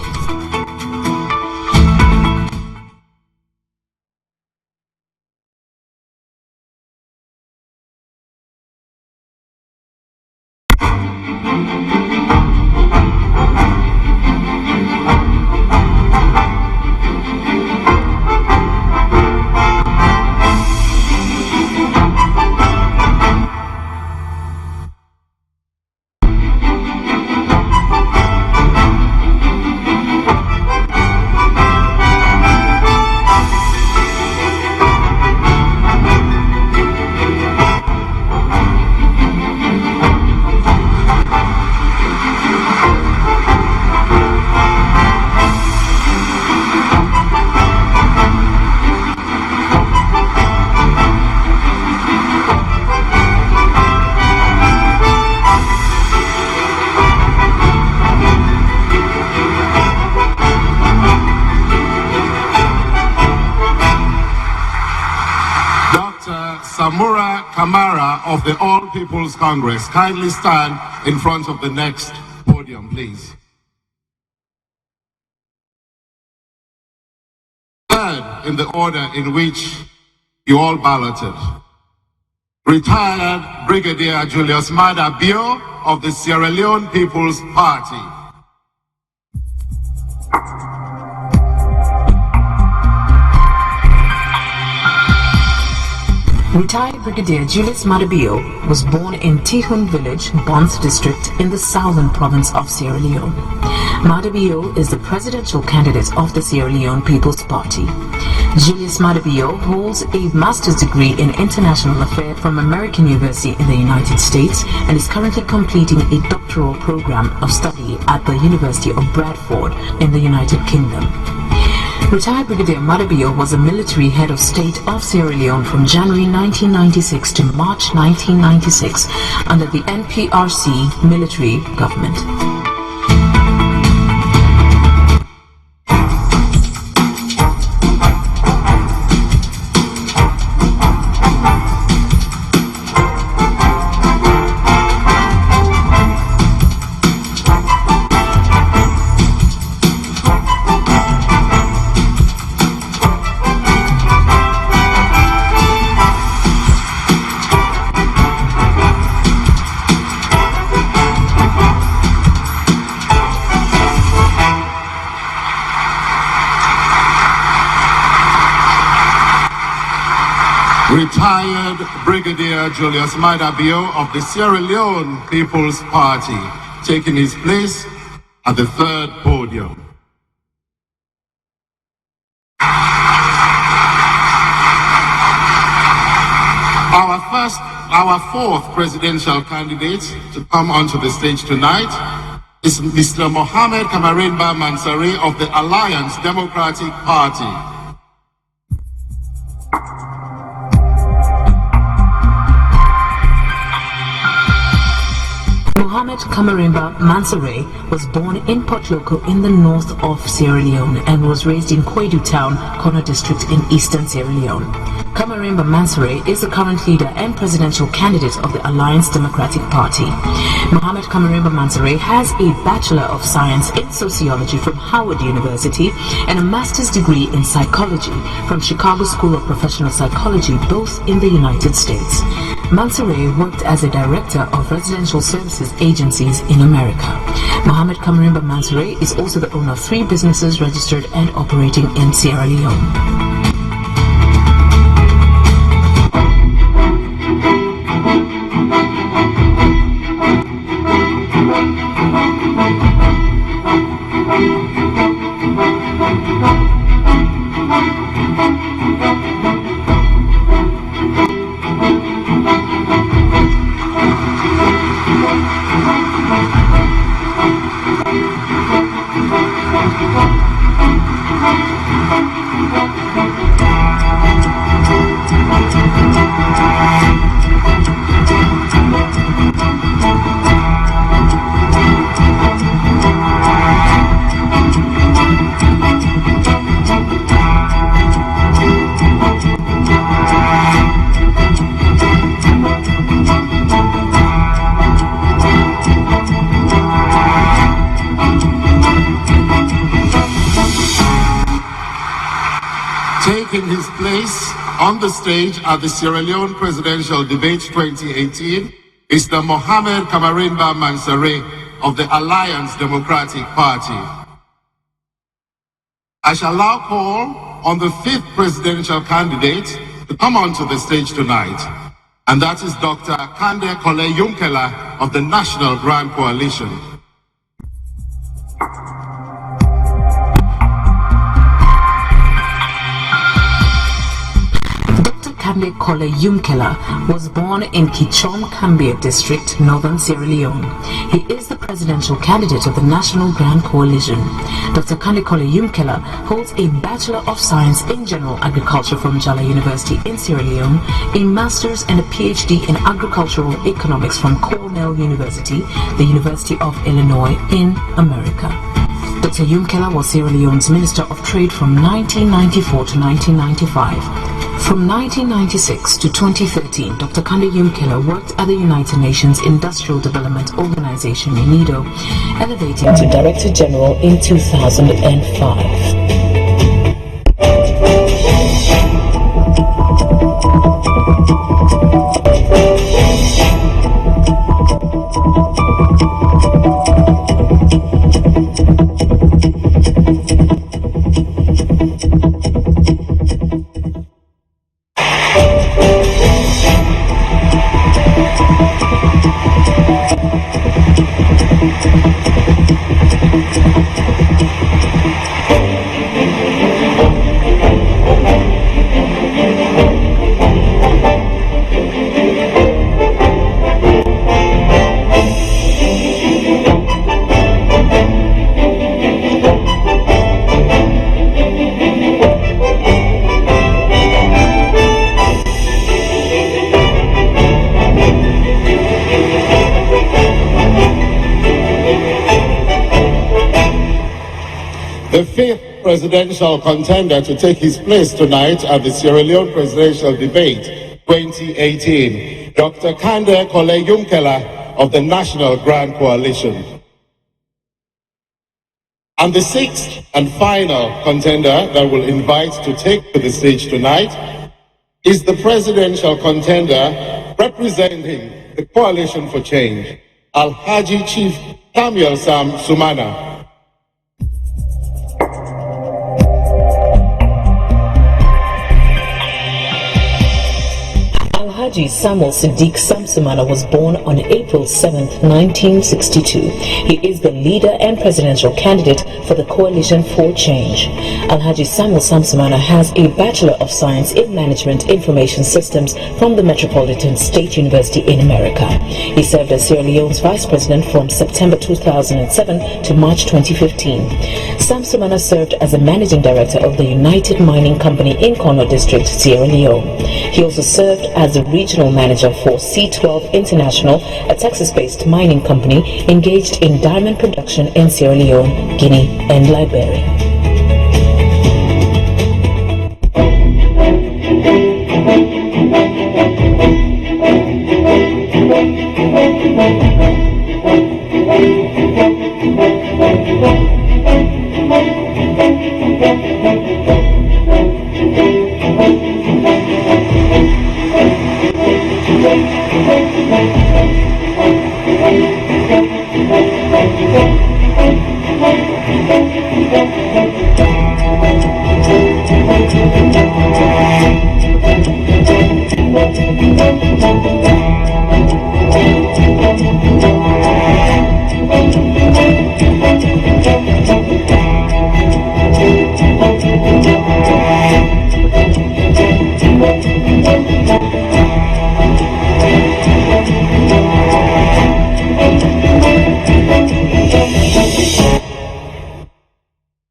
Samura Kamara of the All People's Congress. Kindly stand in front of the next podium, please. Third in the order in which you all balloted. Retired Brigadier Julius Maada Bio of the Sierra Leone People's Party. Retired Brigadier Julius Maada Bio was born in Tihun Village, Bons District in the southern province of Sierra Leone. Maada Bio is the presidential candidate of the Sierra Leone People's Party. Julius Maada Bio holds a master's degree in international affairs from American University in the United States and is currently completing a doctoral program of study at the University of Bradford in the United Kingdom. Retired Brigadier Maada Bio was a military head of state of Sierra Leone from January 1996 to March 1996 under the NPRC military government. Retired Brigadier Julius Maada Bio of the Sierra Leone People's Party, taking his place at the third podium. Our fourth presidential candidate to come onto the stage tonight is Mr. Mohamed Kamarimba Mansare of the Alliance Democratic Party. Mohamed Kamarimba Mansare was born in Potloko in the north of Sierra Leone and was raised in Koidu Town, Kono District in eastern Sierra Leone. Kamarimba Mansare is the current leader and presidential candidate of the Alliance Democratic Party. Mohamed Kamarimba Mansare has a Bachelor of Science in Sociology from Howard University and a Master's degree in Psychology from Chicago School of Professional Psychology, both in the United States. Mansare worked as a director of residential services agencies in America. Mohamed Kamarimba Mansare is also the owner of 3 businesses registered and operating in Sierra Leone. taking his place on the stage at the Sierra Leone Presidential Debate 2018 is the Mohamed Kamarimba Mansare of the Alliance Democratic Party. I shall now call on the fifth presidential candidate to come onto the stage tonight, and that is Dr. Kande Kole Yumkela of the National Grand Coalition. Kande Kole Yumkela was born in Kichom Kambia District, Northern Sierra Leone. He is the presidential candidate of the National Grand Coalition. Dr. Kande Kole Yumkela holds a Bachelor of Science in General Agriculture from Jala University in Sierra Leone, a Master's and a PhD in Agricultural Economics from Cornell University, the University of Illinois in America. Dr. Yumkela was Sierra Leone's Minister of Trade from 1994 to 1995. From 1996 to 2013, Dr. Kande Yumkela worked at the United Nations Industrial Development Organization, UNIDO, elevating to Director General in 2005. The fifth presidential contender to take his place tonight at the Sierra Leone Presidential Debate 2018, Dr. Kande Kole Yumkela of the National Grand Coalition. And the sixth and final contender that we'll invite to take to the stage tonight is the presidential contender representing the Coalition for Change, Alhaji Chief Samuel Sam Sumana. Alhaji Samuel Siddiq Samsumana was born on April 7, 1962. He is the leader and presidential candidate for the Coalition for Change. Alhaji Samuel Samsumana has a Bachelor of Science in Management Information Systems from the Metropolitan State University in America. He served as Sierra Leone's Vice President from September 2007 to March 2015. Samsumana served as a Managing Director of the United Mining Company in Kono District, Sierra Leone. He also served as the Regional Manager for C12 International, a Texas-based mining company engaged in diamond production in Sierra Leone, Guinea, and Liberia.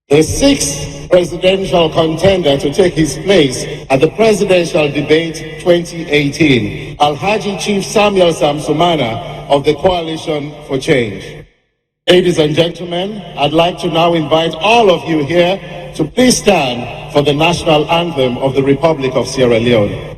The sixth presidential contender to take his place at the Presidential Debate 2018, Alhaji Chief Samuel Samsumana of the Coalition for Change. Ladies and gentlemen, I'd like to now invite all of you here to please stand for the national anthem of the Republic of Sierra Leone.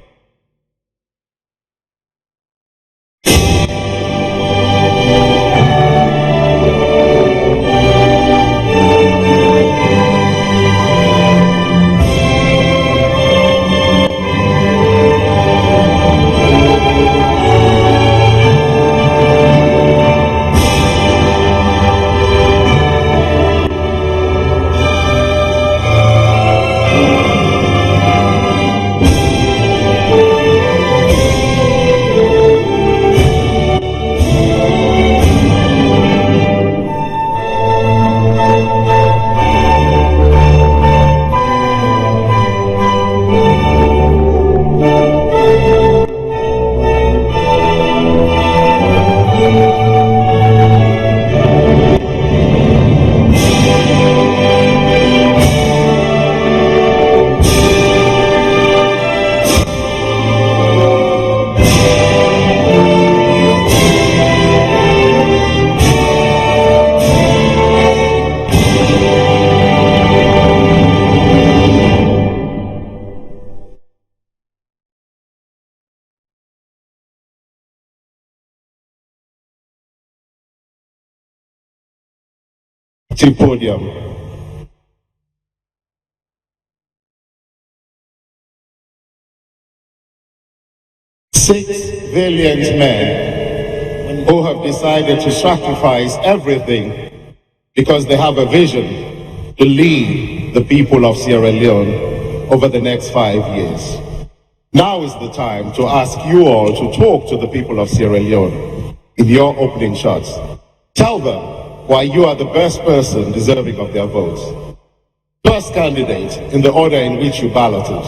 to podium. Six valiant men who have decided to sacrifice everything because they have a vision to lead the people of Sierra Leone over the next 5 years. Now is the time to ask you all to talk to the people of Sierra Leone in your opening shots. Tell them why you are the best person deserving of their votes. First candidate in the order in which you balloted,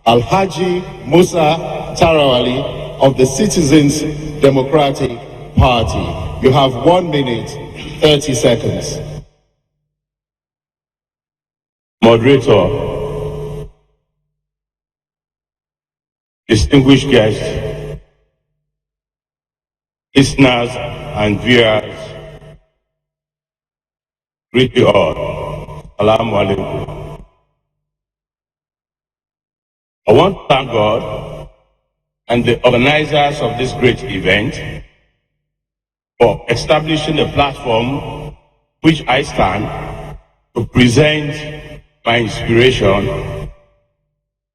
Alhaji Musa Tarawali of the Citizens Democratic Party. You have 1 minute, 30 seconds. Moderator, distinguished guests, listeners and viewers, greet you all. Assalamu alaikum. I want to thank God and the organizers of this great event for establishing a platform which I stand to present my inspiration,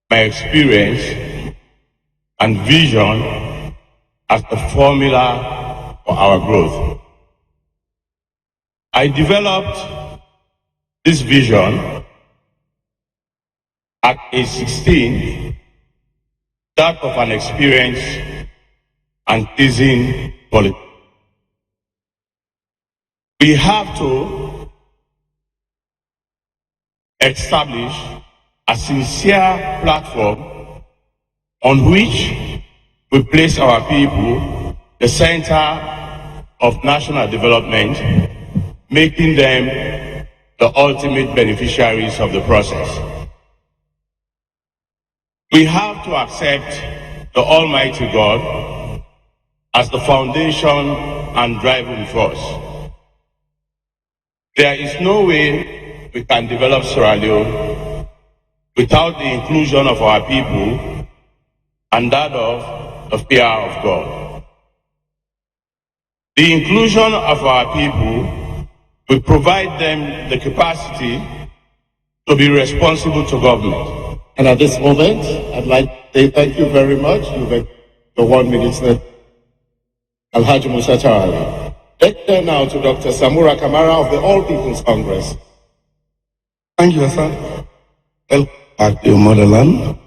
my experience, and vision as the formula for our growth. I developed this vision at age 16, that of an experienced and seasoned politician. We have to establish a sincere platform on which we place our people, the center of national development, making them the ultimate beneficiaries of the process. We have to accept the Almighty God as the foundation and driving force. There is no way we can develop Sierra Leone without the inclusion of our people and that of the fear of God. The inclusion of our people will provide them the capacity to be responsible to government. And at this moment, I'd like to say thank you very much. You've had the 1 minute left. Alhaji Musa Tarawali. Let's turn now to Dr. Samura Kamara of the All People's Congress. Thank you, sir. Welcome back to your motherland.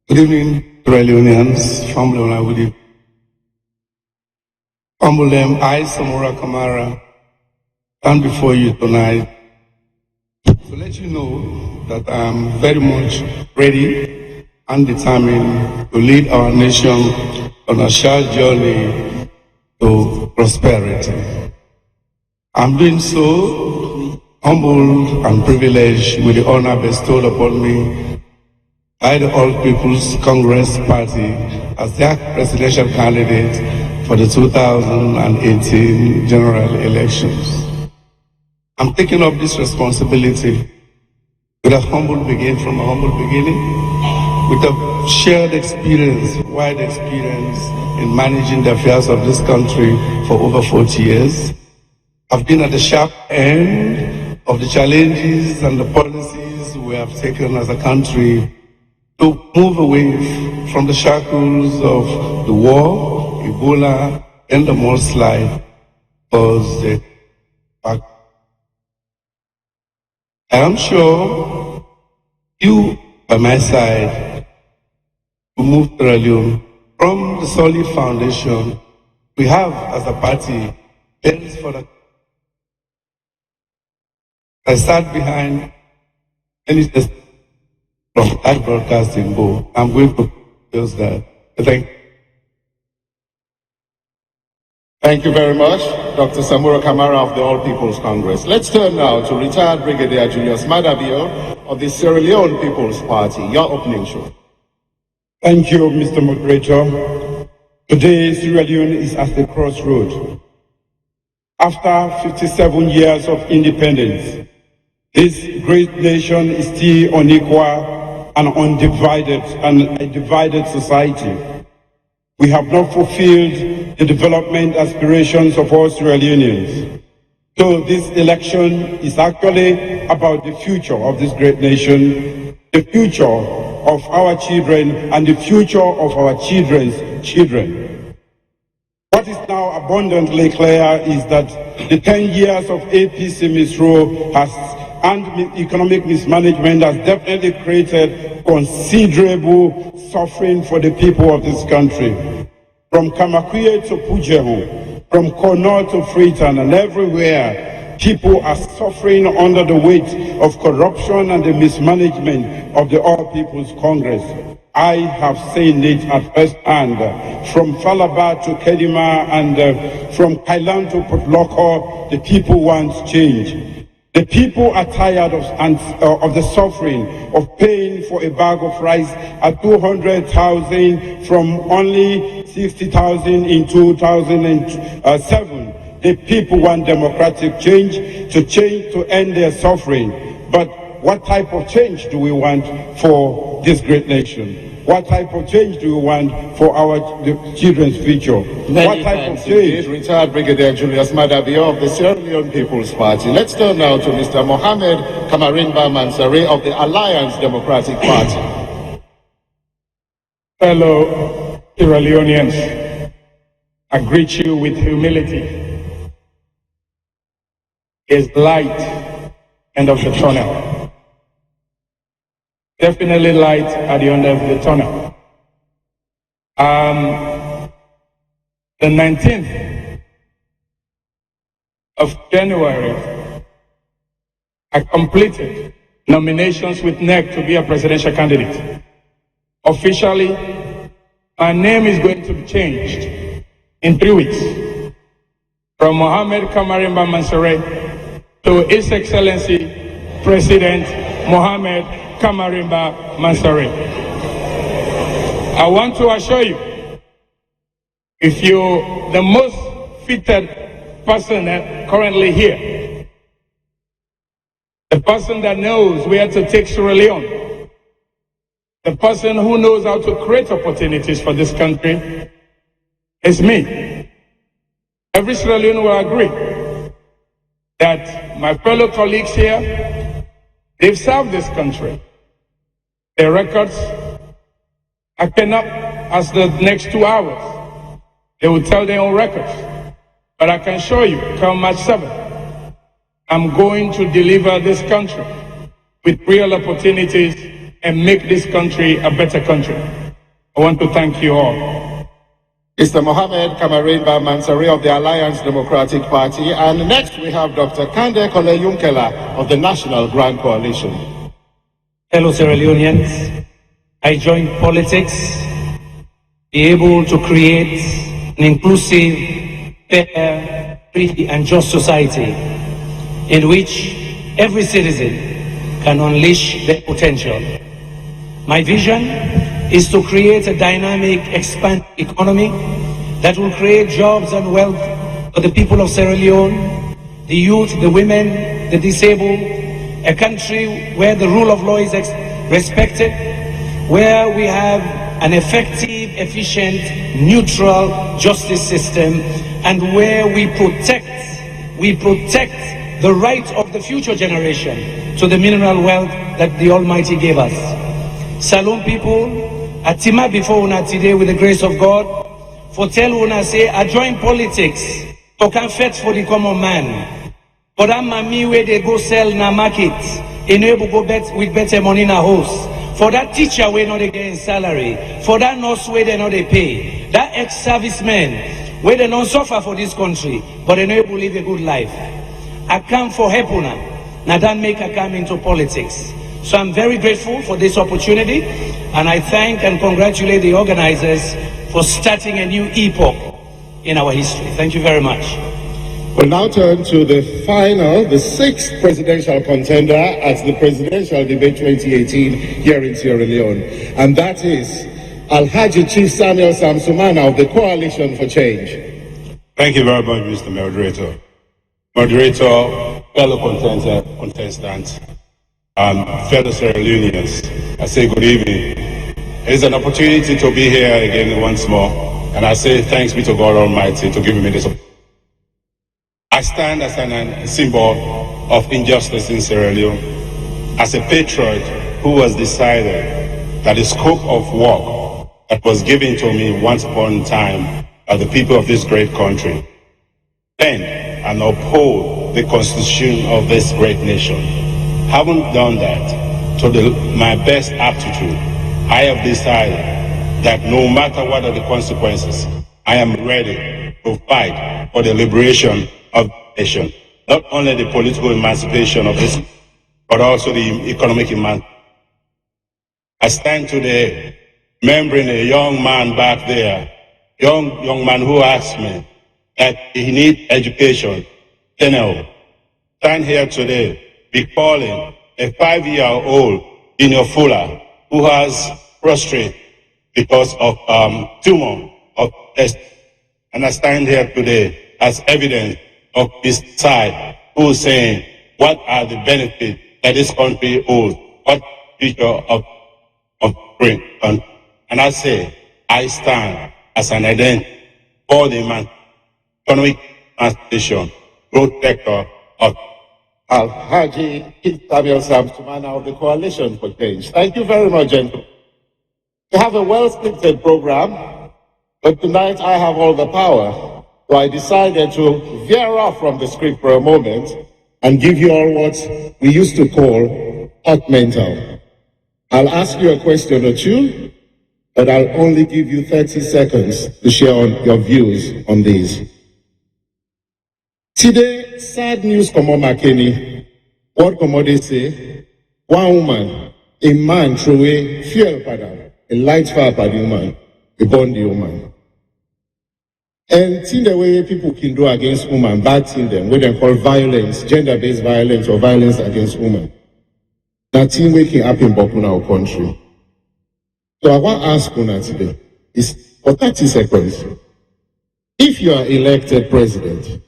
Good evening, Sierra Leoneans, family, and good evening. Humble them, I, Samura Kamara, stand before you tonight to let you know that I am very much ready and determined to lead our nation on a shared journey to prosperity. I'm doing so humbled and privileged with the honor bestowed upon me by the All People's Congress Party as their presidential candidate for the 2018 general elections. I'm taking up this responsibility with a humble beginning, from a humble beginning, with a shared experience, wide experience in managing the affairs of this country for over 40 years. I've been at the sharp end of the challenges and the policies we have taken as a country to move away from the shackles of the war, Ebola, and the mudslide caused the back. I am sure you, by my side, to move Sierra Leone from the solid foundation we have as a party built for the. I sat behind any from that broadcasting board. I'm going to use that. Thank you very much, Dr. Samura Kamara of the All People's Congress. Let's turn now to retired Brigadier Julius Madabio of the Sierra Leone People's Party. Your opening show. Thank you, Mr. Moderator. Today, Sierra Leone is at the crossroad. After 57 years of independence, this great nation is still unequal and undivided, and a divided society. We have not fulfilled the development aspirations of all Sierra Leoneans. So this election is actually about the future of this great nation, the future of our children, and the future of our children's children. What is now abundantly clear is that the 10 years of APC misrule and economic mismanagement has definitely created considerable suffering for the people of this country. From Kamakuye to Pujehu, from Kono to Freetown, and everywhere, people are suffering under the weight of corruption and the mismanagement of the All People's Congress. I have seen it at first hand, from Falaba to Kedima and from Kailan to Potloko. The people want change. The people are tired of the suffering of paying for a bag of rice at 200,000 from only 60,000 in 2007. The people want democratic change to end their suffering. But what type of change do we want for this great nation? What type of change do we want for the children's future? What type of change? Retired Brigadier Julius Madabio of the Sierra Leone People's Party. Let's turn now to Mr. Mohamed Kamarimba Mansare of the Alliance Democratic Party. Fellow Sierra Leoneans, I greet you with humility. Is light end of the tunnel. Definitely light at the end of the tunnel. The 19th of January, I completed nominations with NEC to be a presidential candidate. Officially, my name is going to be changed in 3 weeks from Mohamed Kamarimba Mansare to His Excellency President Mohamed Kamarimba Mansare. I want to assure you, if you're the most fitted person currently here, the person that knows where to take Sierra Leone, the person who knows how to create opportunities for this country, is me. Every Sierra Leone will agree that my fellow colleagues here, they've served this country. Their records, I cannot, as the next 2 hours, they will tell their own records. But I can show you, come March 7th, I'm going to deliver this country with real opportunities and make this country a better country. I want to thank you all. Mr. Mohamed Kamarimba Mansare of the Alliance Democratic Party. And next we have Dr. Kande Kole Yunkela of the National Grand Coalition. Fellow Sierra Leoneans, I joined politics, be able to create an inclusive, fair, free and just society in which every citizen can unleash their potential. My vision is to create a dynamic, expanding economy that will create jobs and wealth for the people of Sierra Leone, the youth, the women, the disabled, a country where the rule of law is respected, where we have an effective, efficient, neutral justice system, and where we protect the right of the future generation to the mineral wealth that the Almighty gave us. Salon people, Atima before una today with the grace of God, for tell una say, I join politics to can fight for the common man. But that mommy where they go sell na market, enable go bet with better money in a house. For that teacher where not they get salary, for that nurse where they not they pay, that ex-serviceman where they don't suffer for this country, but they not able to live a good life. I come for help una, now that make I come into politics. So I'm very grateful for this opportunity, and I thank and congratulate the organizers for starting a new epoch in our history. Thank you very much. We'll now turn to the final, the 6th presidential contender at the Presidential Debate 2018 here in Sierra Leone. And that is Alhaji Chief Samuel Samsumana of the Coalition for Change. Thank you very much, Mr. Moderator. Moderator, fellow contestants, fellow Sierra Leoneans, I say good evening. It's an opportunity to be here again once more, and I say thanks be to God Almighty to giving me this opportunity. I stand as a symbol of injustice in Sierra Leone, as a patriot who was decided that the scope of work that was given to me once upon a time by the people of this great country, bend and uphold the constitution of this great nation. Haven't done that to my best aptitude. I have decided that no matter what are the consequences, I am ready to fight for the liberation of the nation. Not only the political emancipation of this, but also the economic emancipation. I stand today remembering a young man back there, young man who asked me that he needs education. Stand here today recalling a 5-year-old in Fuller who has prostrate because of tumor of test. And I stand here today as evidence of this side who is saying what are the benefits that this country owes, what future of spring. And I say, I stand as an identity for the economic emancipation, protector of Alhaji Samuel Samsumana of the Coalition for Change. Thank you very much, gentlemen. We have a well-scripted program, but tonight I have all the power. So I decided to veer off from the script for a moment and give you all what we used to call hot mental. I'll ask you a question or two, but I'll only give you 30 seconds to share your views on these. Today, sad news come on Makeni. What come they say? One woman, a man throw away fuel pada, a light fire pada woman, a bondi woman. And in the way people can do against women, bad thing them, what they call violence, gender-based violence or violence against women. Nothing waking up in Bokuna country. So I want to ask Una today, is for 30 seconds, if you are elected president,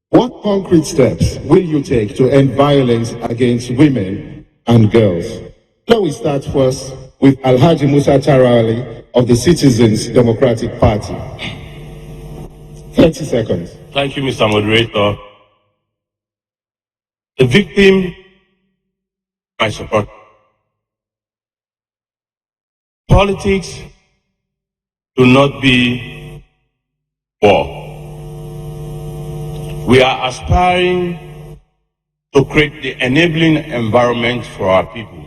what concrete steps will you take to end violence against women and girls? Let me start first with Alhaji Musa Tarawale of the Citizens Democratic Party. 30 seconds. Thank you, Mr. Moderator. The victim, I support. Politics do not be war. We are aspiring to create the enabling environment for our people.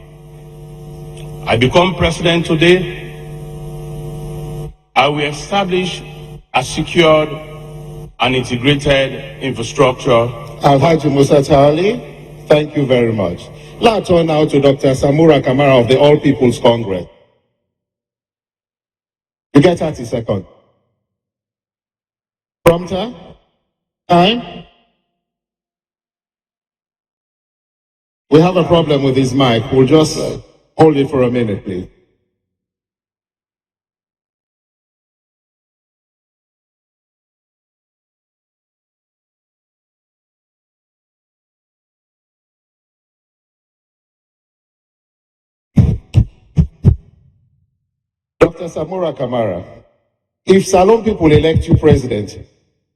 I become president today. I will establish a secured and integrated infrastructure. Alhaji Musa Tarawale, thank you very much. Let's turn now to Dr. Samura Kamara of the All People's Congress. You get 30 seconds. Prompter? Time? We have a problem with his mic. We'll just hold it for a minute, please. Dr. Samura Kamara, if Salon people elect you president,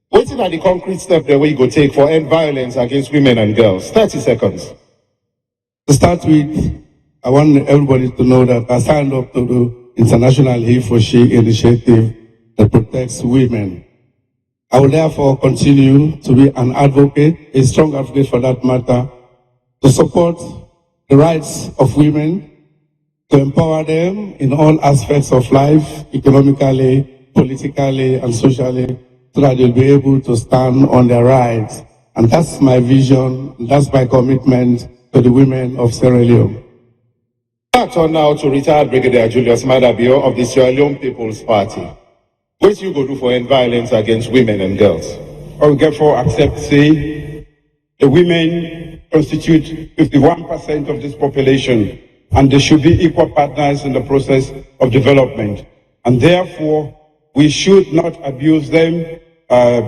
what are the concrete steps that we go take for end violence against women and girls? 30 seconds. To start with, I want everybody to know that I signed up to the International He for She initiative that protects women. I will therefore continue to be an advocate, a strong advocate for that matter, to support the rights of women, to empower them in all aspects of life, economically, politically, and socially, so that they'll be able to stand on their rights. And that's my vision, that's my commitment to the women of Sierra Leone. I turn now to retired Brigadier Julius Madabio of the Sierra Leone People's Party. What you go do for end violence against women and girls? I will therefore accept, say, the women constitute 51% of this population, and they should be equal partners in the process of development. And therefore, we should not abuse them.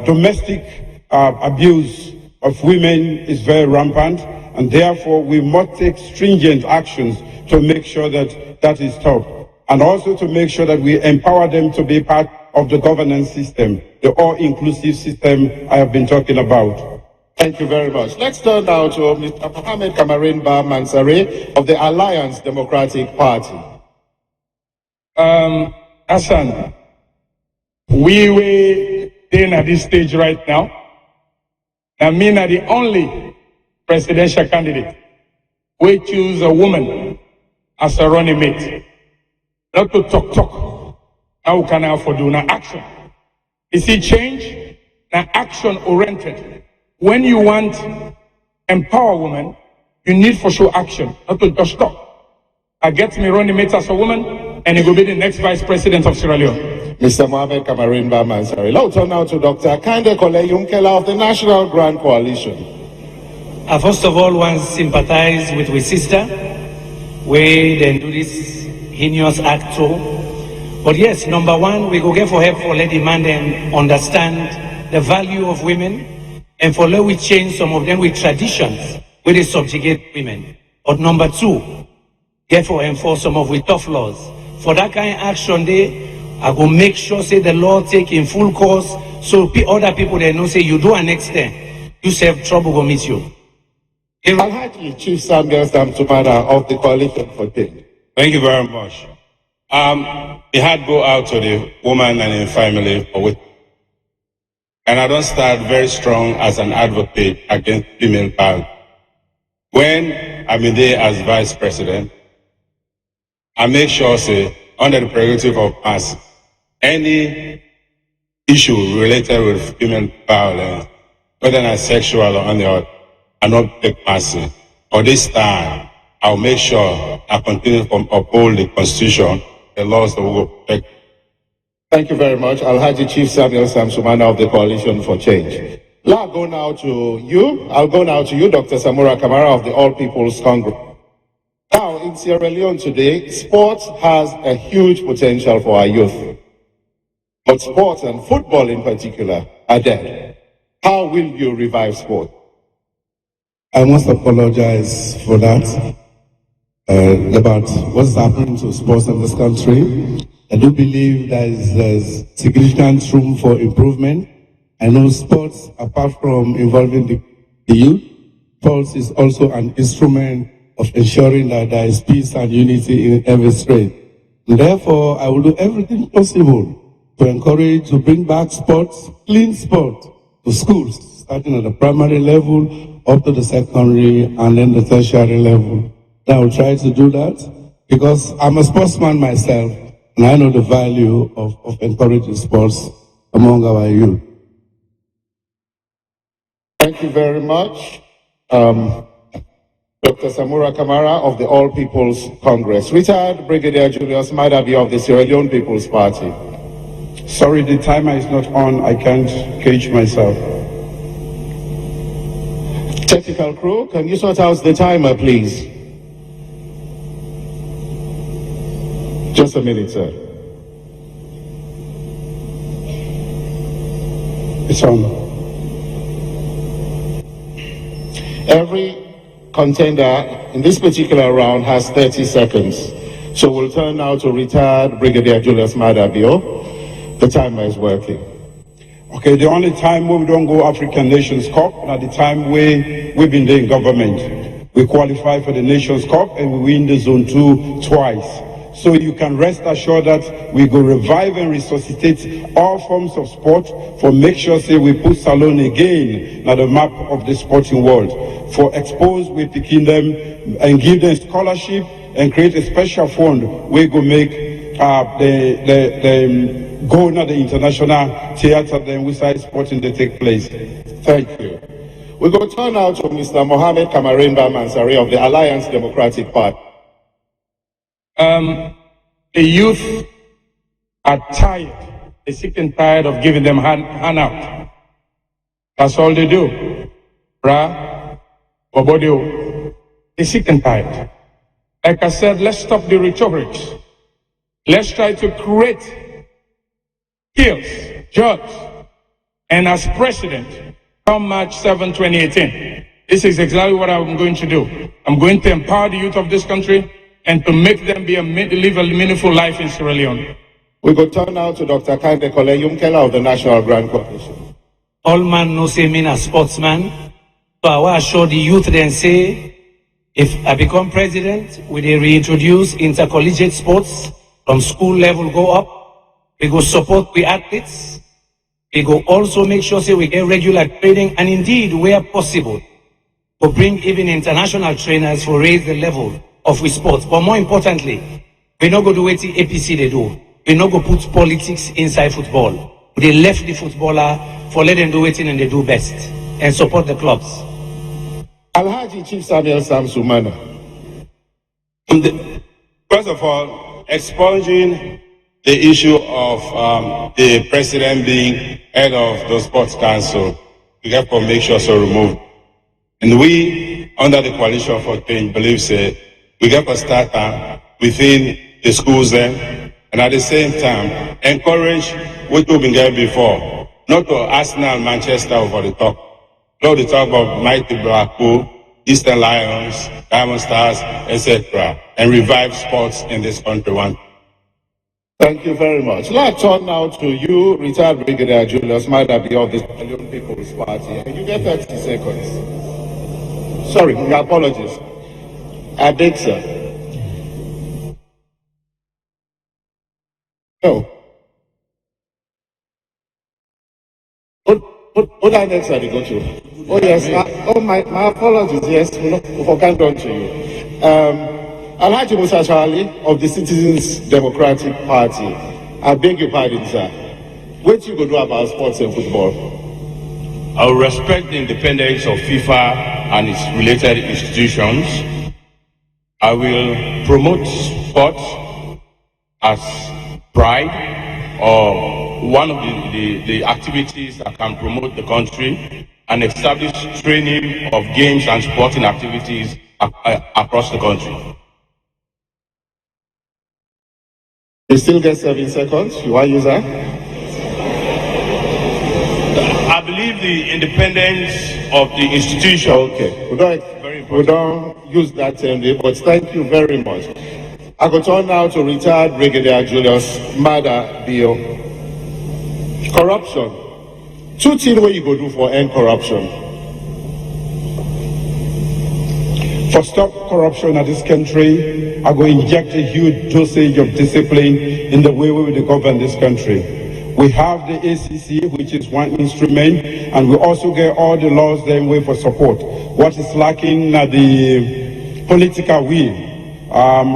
Domestic abuse of women is very rampant, and therefore we must take stringent actions to make sure that that is stopped. And also to make sure that we empower them to be part of the governance system, the all-inclusive system I have been talking about. Thank you very much. Let's turn now to Mr. Mohammed Kamarin-Ba Mansari of the Alliance Democratic Party. Hassan, we were in at this stage right now. I mean, are the only presidential candidate we choose a woman as a running mate. Not to talk. How can I afford do now action? You see, change now action oriented. When you want empower women, you need for sure action, not to just talk. I get me running mate as a woman, and he will be the next vice president of Sierra Leone. Mr. Mohammed Kamarin-Ba Mansari. Now turn now to Dr. Kande Kole Yumkela of the National Grand Coalition. First of all, one sympathize with my sister, we then do this heinous act too. But yes, number one, we go get for help for let the man then understand the value of women, and for let we change some of them with traditions where they subjugate women. But number two, get for enforce some of with tough laws. For that kind of action there, I go make sure say the law take in full course, so other people they know say you do an extent, you save trouble go meet you. Alhaji Chief Samuel Samsumana of the Coalition for Change. Thank you very much. The heart go out to the woman and the family for which. And I don't start very strong as an advocate against female violence. When I'm in there as vice president, I make sure, say, under the prerogative of us, any issue related with female violence, whether it's sexual or on the other, I not take mercy. For this time, I'll make sure I continue to uphold the Constitution, the laws that will protect. Thank you very much. Alhaji Chief Samuel Samsumana of the Coalition for Change. I'll go now to you, Dr. Samura Kamara of the All People's Congress. Now, in Sierra Leone today, sports has a huge potential for our youth. But sports and football in particular are dead. How will you revive sport? I must apologize for that, about what's happening to sports in this country. I do believe there's significant room for improvement. I know sports, apart from involving the youth, sports is also an instrument of ensuring that there is peace and unity in every state. Therefore, I will do everything possible to encourage, to bring back sports, clean sport, to schools, starting at the primary level, up to the secondary, and then the tertiary level. I will try to do that because I'm a sportsman myself, and I know the value of encouraging sports among our youth. Thank you very much. Dr. Samura Kamara of the All People's Congress. Retired Brigadier Julius Madabi of the Sierra Leone People's Party. Sorry, the timer is not on. I can't cage myself. Technical crew, can you sort out the timer, please? Just a minute, sir. It's on. Every contender in this particular round has 30 seconds. So we'll turn now to retired Brigadier Julius Madabio. The timer is working. Okay, the only time we don't go African Nations Cup, at the time we've been there in government. We qualify for the Nations Cup and we win the Zone 2 twice. So you can rest assured that we go revive and resuscitate all forms of sport for make sure say we put Salone again on the map of the sporting world. For expose, we picking them and give them scholarship and create a special fund. We go make go now the international theater then we side sporting they take place. Thank you. We go turn now to Mr. Mohammed Kamarin-Ba Mansari of the Alliance Democratic Party. The youth are tired. They're sick and tired of giving them handout. That's all they do. They're sick and tired. Like I said, let's stop the rhetoric. Let's try to create skills, jobs. And as president, come March 7, 2018, this is exactly what I'm going to do. I'm going to empower the youth of this country and to make them live a meaningful life in Sierra Leone. We go turn now to Dr. Kande Kole Yumkela of the National Grand Coalition. All man no say me a sportsman. So I will assure the youth then say, if I become president, we will reintroduce intercollegiate sports from school level go up. We go support the athletes. We go also make sure say we get regular training, and indeed, where possible, to bring even international trainers to raise the level of we sports. But more importantly, we not go do what the APC they do. We not go put politics inside football. They left the footballer for let them do it and they do best and support the clubs. Alhaji Chief Samuel Samsumana. First of all, expunging the issue of the president being head of the sports council, we have to make sure so removed. And we, under the coalition for change, believe we have to start within the schools then, and at the same time, encourage what we've been getting before, not to Arsenal, Manchester over the top, not to talk about mighty Blackpool, Eastern Lions, Diamond Stars, etc., and revive sports in this country. Thank you very much. Let's turn now to you, retired Brigadier Julius Madabi of the Leone People's Party. And you get 30 seconds. Sorry, my apologies. I beg, sir. No. What are next are they go to? Oh yes, my apologies, yes, we can't run to you. Alhaji Musa Charlie of the Citizens Democratic Party. I beg your pardon, sir. What you go do about sports and football? I will respect the independence of FIFA and its related institutions. I will promote sport as pride or one of the activities that can promote the country and establish training of games and sporting activities across the country. You still get 7 seconds. You want to use that? I believe the independence of the institution. Okay. We don't use that term, but thank you very much. I go turn now to retired Brigadier Julius Madabi. Corruption. 2 things where you go do for end corruption. For stop corruption in this country, I go inject a huge dosage of discipline in the way we will govern this country. We have the ACC, which is one instrument, and we also get all the laws that way for support. What is lacking at the political will,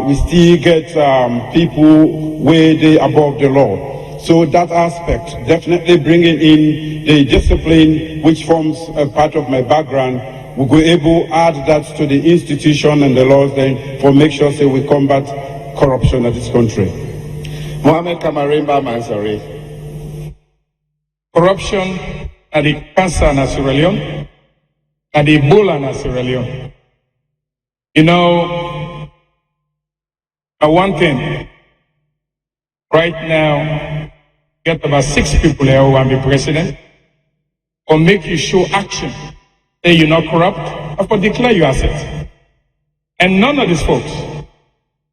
we still get people way above the law. So that aspect, definitely bringing in the discipline, which forms a part of my background, we will be able to add that to the institution and the laws then for make sure that we combat corruption in this country. Mohammed Kamarimba Mansari. Corruption and the cancer in Sierra Leone and the Ebola in Sierra Leone. You know, one thing, right now, get about 6 people here who want to be president, or make you show action. Say you're not corrupt, or declare your assets. And none of these folks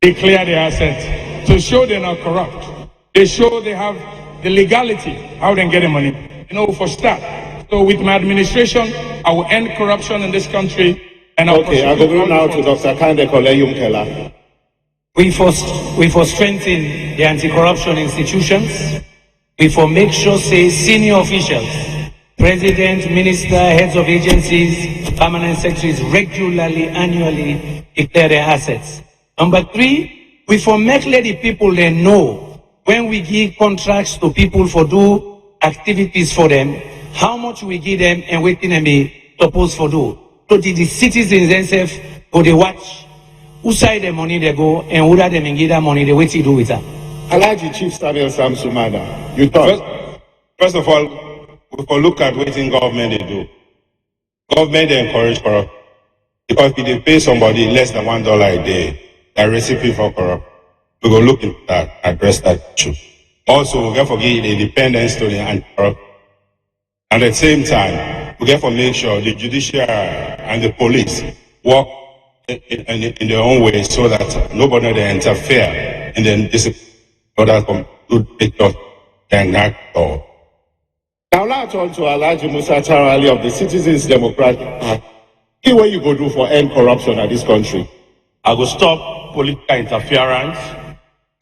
declare their assets to show they're not corrupt. They show they have the legality, how they get the money. You know, for start. So with my administration, I will end corruption in this country. And I'll okay, I'll go now to Dr. Kande Koleyumkela. We for strengthen the anti-corruption institutions. We for make sure say senior officials, president, minister, heads of agencies, permanent secretaries regularly, annually declare their assets. Number 3, we for make let the people they know when we give contracts to people for do activities for them, how much we give them and what can be supposed for do. So the citizens themselves go they watch who side the money they go and who that them give that money they what to do with that. Alhaji Chief Samuel Samsumana, you talk. First of all, we can look at what in government they do. Government they encourage corruption because if they pay somebody less than $1 a day, they're recipe for corruption. We go look into that, address that issue. Also, we get to give independence to the anti-corruption. At the same time, we get to make sure the judiciary and the police work in their own way so that nobody they interfere in the discipline to take off and not all. Now let's turn to Alhaji Musa Charlie of the Citizens Democratic Party. See what you go do for end corruption in this country. I go stop political interference,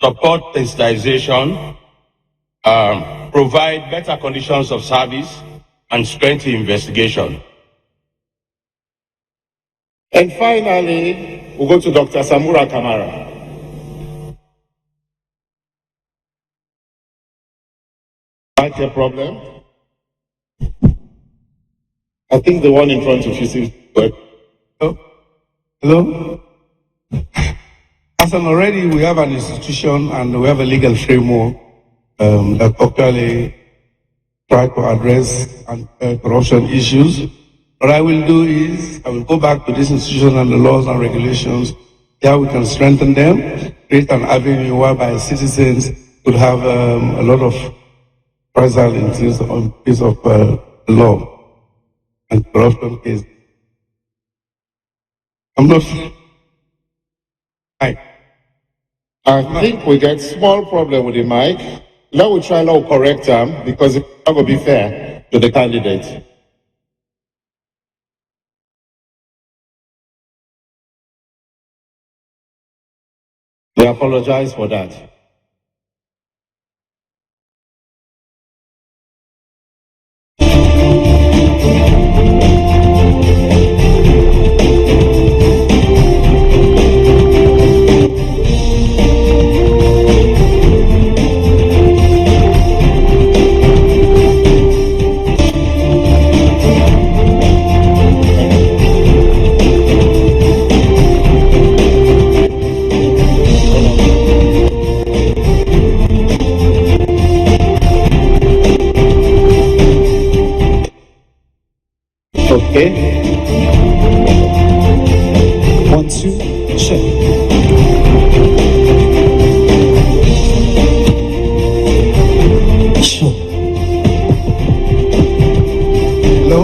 support sensitization, provide better conditions of service, and strengthen investigation. And finally, we'll go to Dr. Samura Kamara. Mic a problem? I think the one in front of you seems to work. Hello? As an already, we have an institution and we have a legal framework that actually try to address corruption issues. What I will do is, I will go back to this institution and the laws and regulations. There we can strengthen them, create an avenue whereby citizens could have a lot of presence in terms of law and corruption cases. I'm not. I think we get small problem with the mic. Now we try now correct them because it's not going to be fair to the candidate. We apologize for that. Okay. 1, 2, check. Sure. Hello?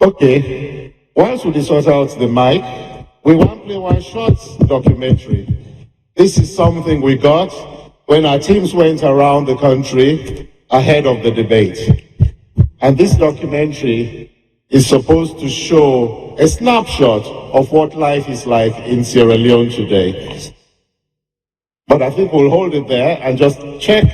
Okay, once we sort out the mic, we want to play one short documentary. This is something we got when our teams went around the country ahead of the debate. And this documentary is supposed to show a snapshot of what life is like in Sierra Leone today. But I think we'll hold it there and just check.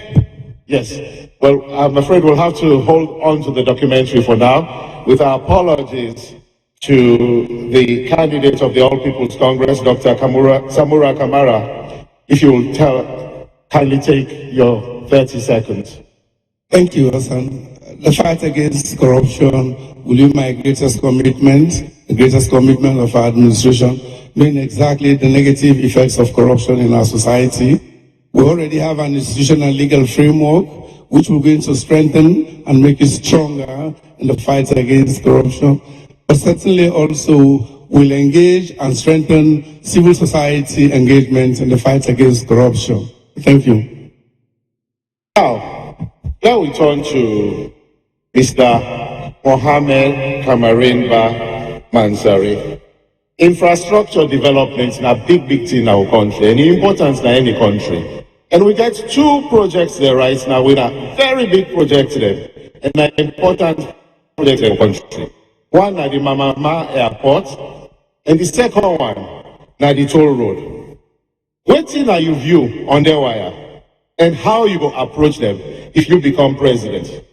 Yes. Well, I'm afraid we'll have to hold on to the documentary for now, with our apologies to the candidate of the All People's Congress, Dr. Samura Kamara. If you will kindly take your 30 seconds. Thank you, Hassan. The fight against corruption will be my greatest commitment, the greatest commitment of our administration, knowing exactly the negative effects of corruption in our society. We already have an institutional legal framework which we're going to strengthen and make it stronger in the fight against corruption. But certainly also will engage and strengthen civil society engagement in the fight against corruption. Thank you. Now we turn to Mr. Mohammed Kamarinba Mansari. Infrastructure development is a big thing in our country, and important in any country. And we get 2 projects there right now with a very big project there, and an important project in the country. One at the Mamama Airport, and the second one at the toll road. Waiting are you view on their wire, and how you will approach them if you become president?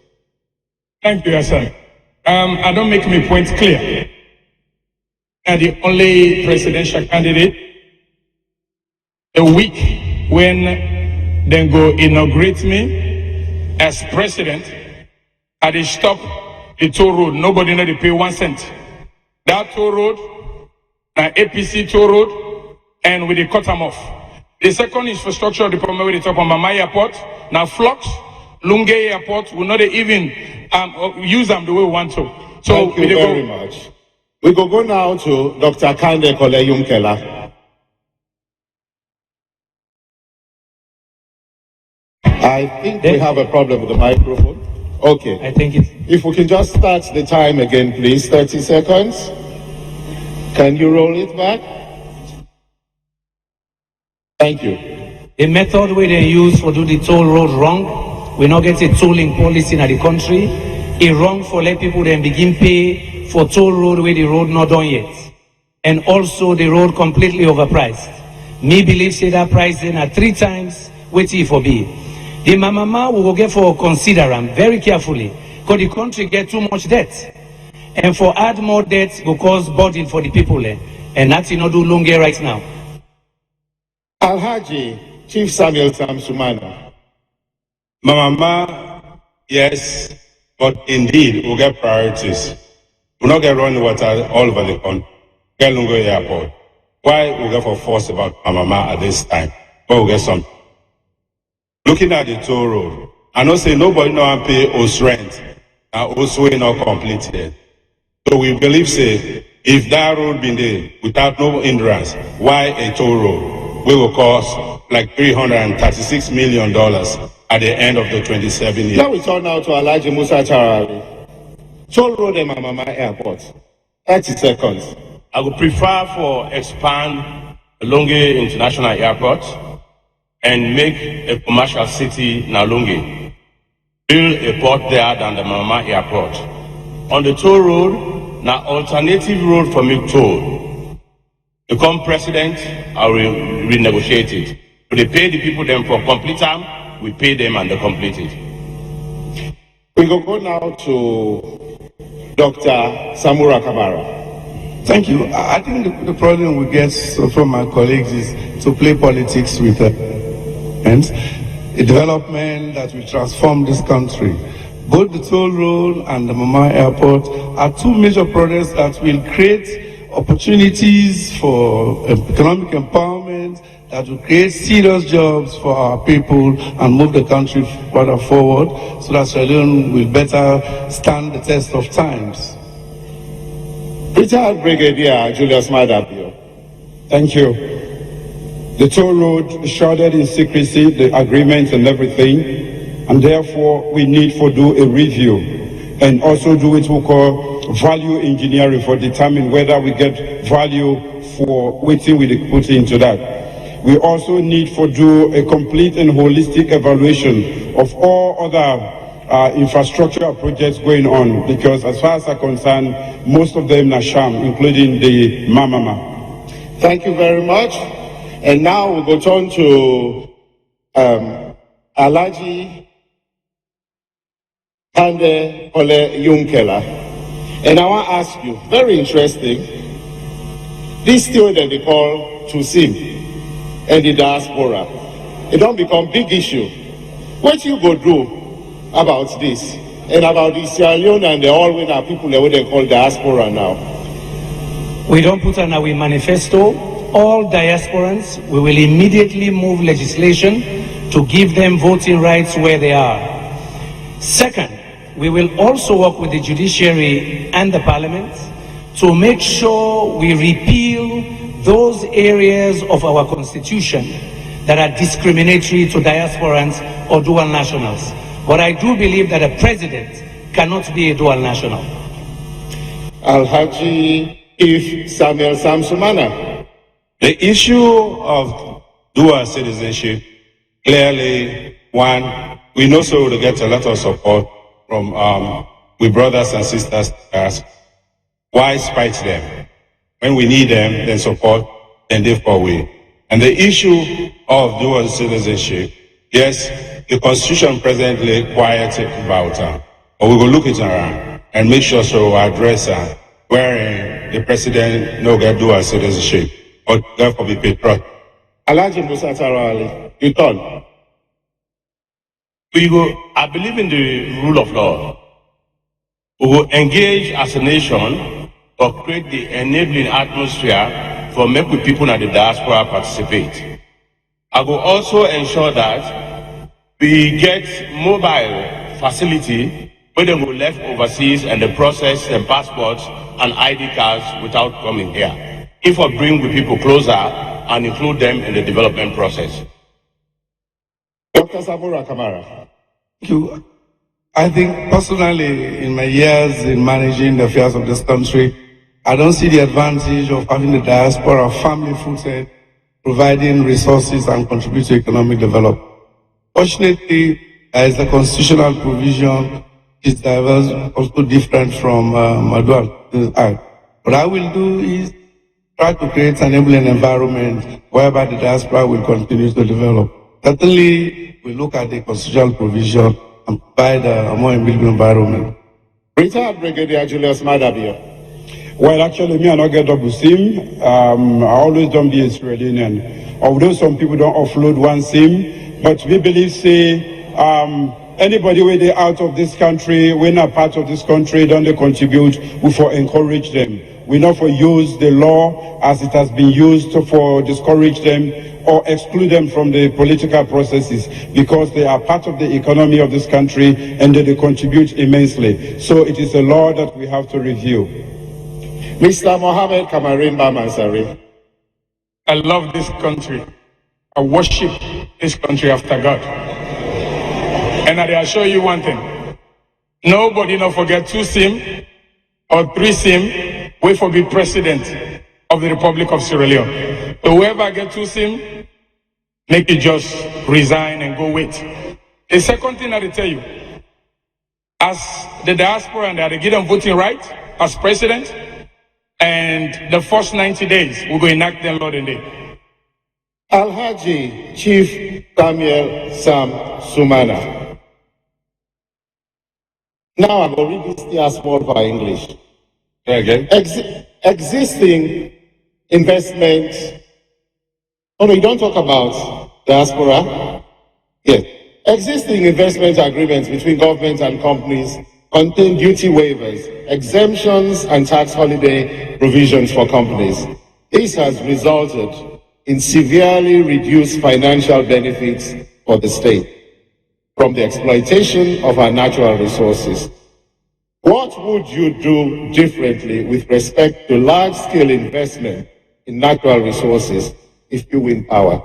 Thank you, Hassan. I don't make my point clear. I'm the only presidential candidate. A week when they go inaugurate me as president, I dey stop the toll road. Nobody know they pay 1 cent. That toll road, APC toll road, and we dey cut them off. The second infrastructure of the problem we dey talk on Mama Airport, now Flux, Lunge Airport, we not even use them the way we want to. So thank you very much. We go now to Dr. Kande Kole Yumkela. I think we have a problem with the microphone. Okay. I think it's... If we can just start the time again, please. 30 seconds. Can you roll it back? Thank you. The method where they use for do the toll road wrong. We not get a tolling policy in the country. It wrong for let people then begin pay for toll road where the road not done yet. And also the road completely overpriced. Me believe say that price then at 3 times what it for be. The Mamama will get for consider them very carefully because the country get too much debt. And for add more debt will cause burden for the people. And that's not do longer right now. Alhaji, Chief Samuel Samsumana. Mamama, yes, but indeed, we'll get priorities. We'll not get running water all over the country. Get Lungo Airport. Why we'll get for force about Mamama at this time? But we'll get some. Looking at the toll road, I know say nobody know pay us rent, and also not completed. So we believe say, if that road been there without no hindrance, why a toll road? We will cost like $336 million at the end of the 27 years. Now we turn now to Alhaji Musa Charari. Toll road and Mamama Airport. 30 seconds. I would prefer for expand Longe International Airport and make a commercial city in Longe. Build a port there than the Mamama Airport. On the toll road, now alternative road for me toll. Become president, I will renegotiate it. So they pay the people them for complete time, we pay them and they complete it. We go now to Dr. Samura Kamara. Thank you. I think the problem we get from my colleagues is to play politics with and a development that will transform this country. Both the toll road and the Mama Airport are 2 major projects that will create opportunities for economic empowerment, that will create serious jobs for our people and move the country further forward so that Sierra Leone will better stand the test of times. Retired Brigadier Julius Madabio. Thank you. The toll road shrouded in secrecy, the agreements and everything, and therefore we need to do a review and also do what we call value engineering for determine whether we get value for waiting we put into that. We also need to do a complete and holistic evaluation of all other infrastructure projects going on, because as far as I'm concerned, most of them are sham, including the Mamama. Thank you very much. And now we go turn to Alhaji Kande Kole Yumkela. And I want to ask you, very interesting, this thing that they call Tusim and the diaspora, it don't become big issue. What you go do about this and about the Sierra Leone and the all winner people that they call diaspora now? We don't put on our manifesto. All diasporans, we will immediately move legislation to give them voting rights where they are. Second, we will also work with the judiciary and the parliament to make sure we repeal those areas of our constitution that are discriminatory to diasporans or dual nationals. But I do believe that a president cannot be a dual national. Alhaji If Samuel Samsumana. The issue of dual citizenship, clearly, one, we know so to get a lot of support from we brothers and sisters. Why spite them? When we need them, then support, then therefore we. And the issue of dual citizenship, yes, the Constitution presently requires it about but we will look it around and make sure so we address wherein the president no get dual citizenship, or therefore be patriotic. Alhaji Musa Tarawale, you turn. I believe in the rule of law. We will engage as a nation to create the enabling atmosphere for make people in the diaspora participate. I will also ensure that we get mobile facility where they will left overseas and they process their passports and ID cards without coming here. If we bring the people closer and include them in the development process. Dr. Samura Kamara. Thank you. I think personally, in my years in managing the affairs of this country, I don't see the advantage of having the diaspora family-footed, providing resources and contribute to economic development. Fortunately, there is a constitutional provision which is diverse, also different from Moderator Act. What I will do is try to create an enabling environment whereby the diaspora will continue to develop. Certainly, we look at the constitutional provision and provide a more enabling environment. Retired Brigadier Julius Madabio. Well, actually, me, I not get double SIM. I always don't be a Sierra Leonean. Although some people don't offload one SIM, but we believe, say, anybody where they out of this country, when not part of this country, don't they contribute, we for encourage them. We not for use the law as it has been used for discourage them or exclude them from the political processes because they are part of the economy of this country and they contribute immensely. So it is a law that we have to review. Mr. Mohammed Kamarin Bamansari. I love this country. I worship this country after God. And I assure you one thing. Nobody not forget 2 SIM or 3 SIM wait for be president of the Republic of Sierra Leone. So whoever get 2 SIM, make it just resign and go wait. The second thing I will tell you, as the diaspora and they give them voting right as president, and the first 90 days, we're going to enact them Lord and Day. Alhaji Chief Samuel Sam Sumana. Now I'm going to read this here small for English. Again? Existing investment. Oh no, you don't talk about diaspora. Yes. Existing investment agreements between governments and companies contain duty waivers, exemptions, and tax holiday provisions for companies. This has resulted in severely reduced financial benefits for the state from the exploitation of our natural resources. What would you do differently with respect to large-scale investment in natural resources if you win power?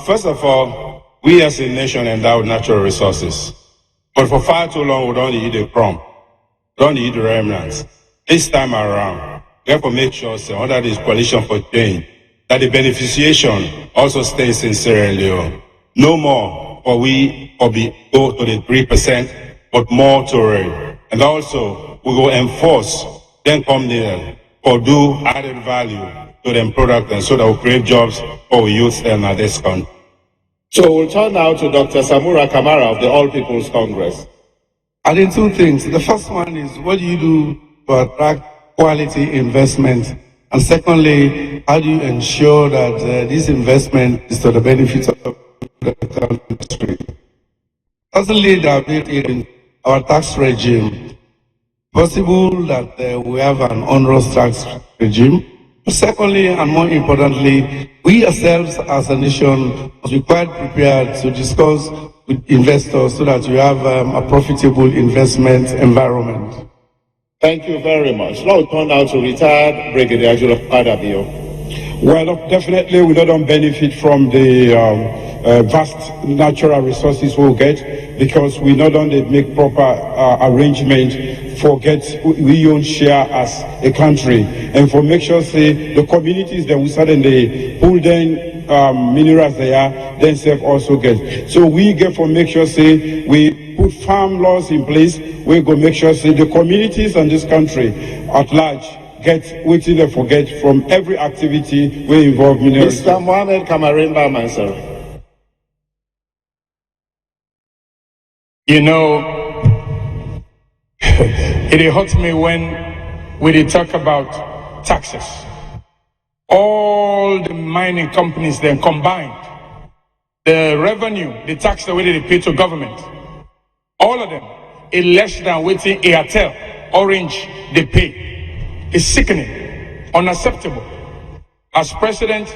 First of all, we as a nation endowed natural resources. But for far too long, we don't eat the crumb. Don't eat the remnants. This time around, therefore make sure, so under this coalition for change, that the beneficiation also stays in Sierra Leone. No more for we or be go to the 3%, but more to it. And also, we will enforce, then come there, or do added value to them product, and so that we create jobs for youth and this country. So we'll turn now to Dr. Samura Kamara of the All People's Congress. I think 2 things. The first one is, what do you do to attract quality investment? And secondly, how do you ensure that this investment is to the benefit of the country? Certainly, there have been in our tax regime, possible that we have an onerous tax regime. Secondly, and more importantly, we ourselves as a nation must be quite prepared to discuss with investors so that we have a profitable investment environment. Thank you very much. Now we turn now to retired Brigadier Julius Madabio. Well, definitely we don't benefit from the vast natural resources we'll get because we not only make proper arrangement for we own share as a country and for make sure say the communities that we suddenly pull then minerals there then self also get. So we get for make sure say we put farm laws in place we go make sure say the communities in this country at large get wetin they forget from every activity we involve minorities. Mr. Mohamed Kamarin by myself. You know, it hurts me when we talk about taxes. All the mining companies then combined, the revenue, the tax that they pay to government, all of them is less than what Airtel, Orange, they pay. It's sickening, unacceptable. As president,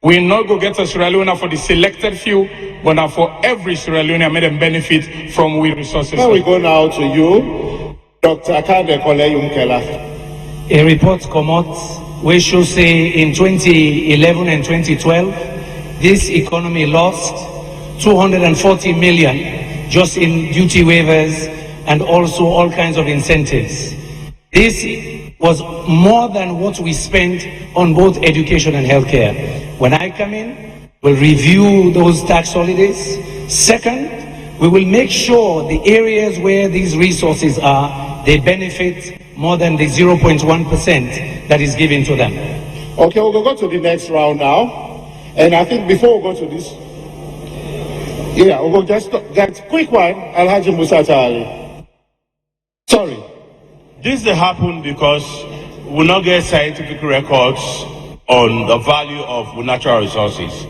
we not go get a Sierra Leone for the selected few, but now for every Sierra Leone made them benefit from we resources. Now we go now to you, Dr. Kande Kole Yumkela. A report come out which shows say in 2011 and 2012, this economy lost 240 million just in duty waivers and also all kinds of incentives. This was more than what we spent on both education and healthcare. When I come in, we'll review those tax holidays. Second, we will make sure the areas where these resources are, they benefit more than the 0.1% that is given to them. Okay, we'll go to the next round now. And I think before we go to this, we'll go just that quick one, Alhaji Musa Tali. Sorry. This happened because we not get scientific records on the value of natural resources.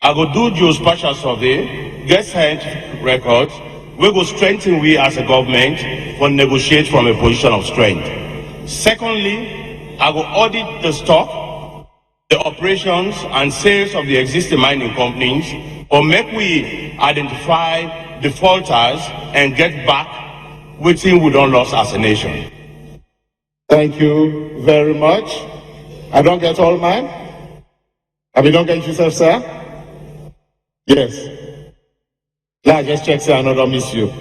I go do geospatial survey, get scientific records, we go strengthen we as a government for negotiate from a position of strength. Secondly, I go audit the stock, the operations and sales of the existing mining companies, or make we identify defaulters and get back waiting we don't lose as a nation. Thank you very much. I don't get all mine. I mean, don't get yourself, sir. Yes. Yeah, just check, sir, I don't miss you.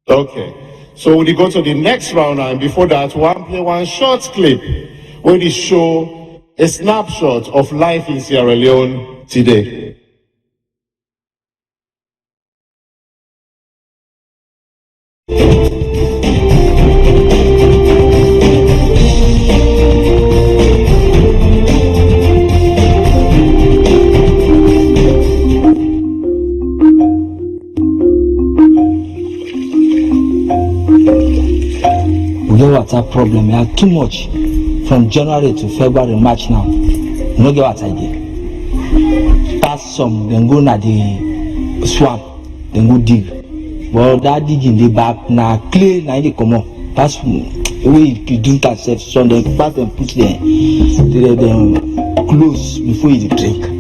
Okay. So we go to the next round, and before that, play one short clip where they show a snapshot of life in Sierra Leone today. Water problem. We have too much from January to February, March now. No get water there. Pass some, then go na the swamp, then go dig. But that digging the back na clay na they come up. Pass way you drink that self, so then pass and put them close before you drink.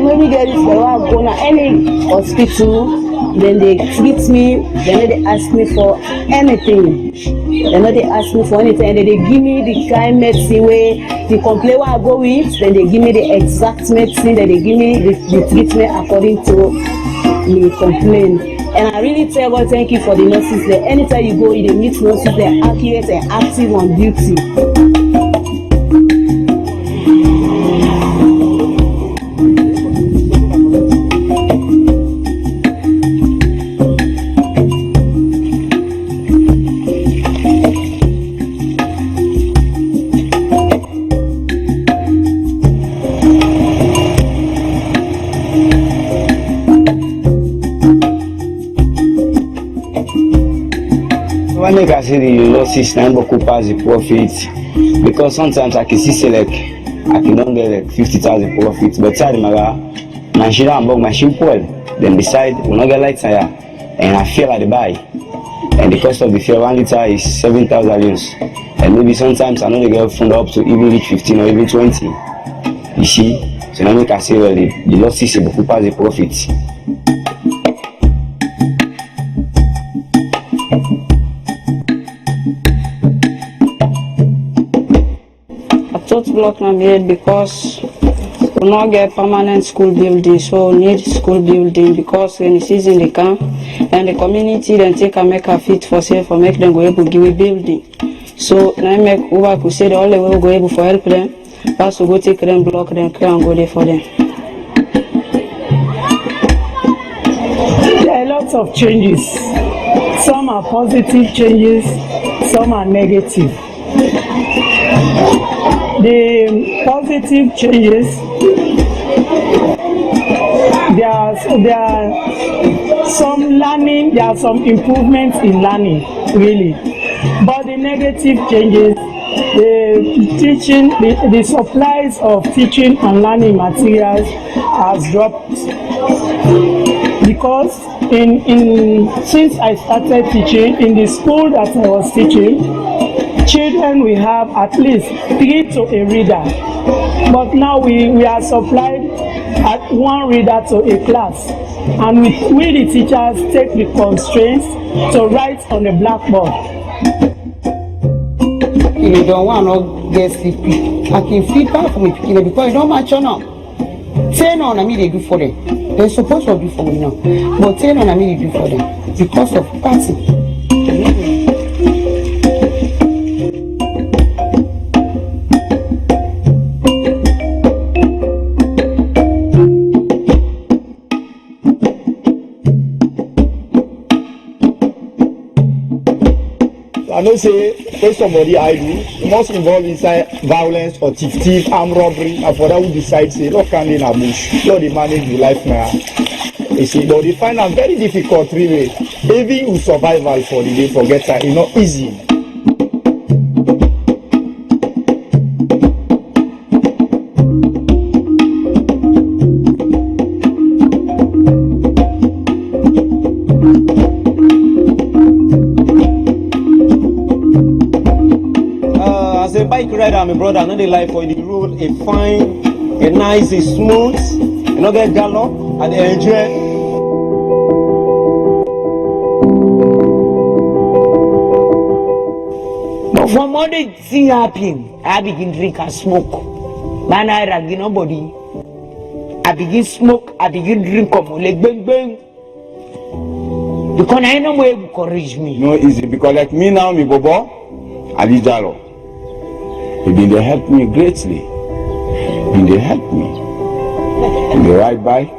When we get this, they want to go to any hospital, then they treat me, then they ask me for anything. Then they ask me for anything, and then they give me the kind medicine where the complaint I go with, then they give me the exact medicine, then they give me the treatment according to the complaint. And I really tell God, thank you for the nurses there. Anytime you go, you meet nurses, they're accurate and active on duty. When I see the losses, I go pass the profits because sometimes I can see like I can not get like 50,000 profits, but side my machine and bug machine pool, then decide we not get light tire and I feel at the buy, and the cost of the fuel 1 liter is 7,000 leones, and maybe sometimes I know they get fund up to even reach 15 or even 20. You see, so now I can say well the losses will pass the profits. Third block na made because we not get permanent school building, so we need school building because when the season they come and the community then take and make a fit for sale for make them go able to give a building. So I make over to say the only way we go able for help them Pass to go take them, block them, clear and go there for them. There are lots of changes. Some are positive changes, some are negative. The positive changes, there are some learning, there are some improvements in learning, really. But the negative changes, the teaching, the supplies of teaching and learning materials has dropped. Because since I started teaching in the school that I was teaching, children will have at least 3 to a reader. But now we are supplied at 1 reader to a class. And we the teachers take the constraints to write on the blackboard. You don't want to get sleepy. I can feedback from it because you don't match on now. 10 on I mean they do for them. They're supposed to do for me now. But 10 on I mean they do for them because of party. I know say if somebody idle, must involve inside violence or thief, armed robbery, and for that who decide say, look, can in a bush, Lord, they manage your life now. You see, but they find it very difficult, really. Even with survival for the day, forget that, it's not easy. As a bike rider, my brother, I know the life for the road, a fine, a nice, a smooth, you know, get gallop, and they enjoy. But from all the thing happen, I begin drink and smoke. Man, I rag nobody. I begin smoke, I begin drink come like bang bang. Because I know where you encourage me. No easy because like me now, me bobo, Ali Jalo. They help me greatly. They help me. And they ride bike.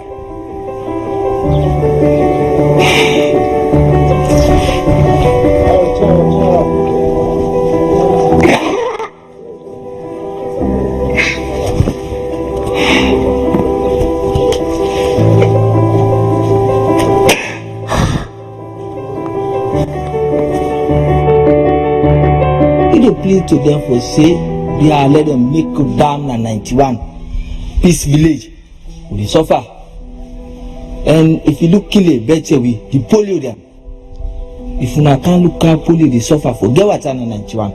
He appeal to them for say, yeah, let them make dam na 91 peace village we suffer. And if you look kill it better we the polio them. If you can't look at polio they suffer, forget what's on 91.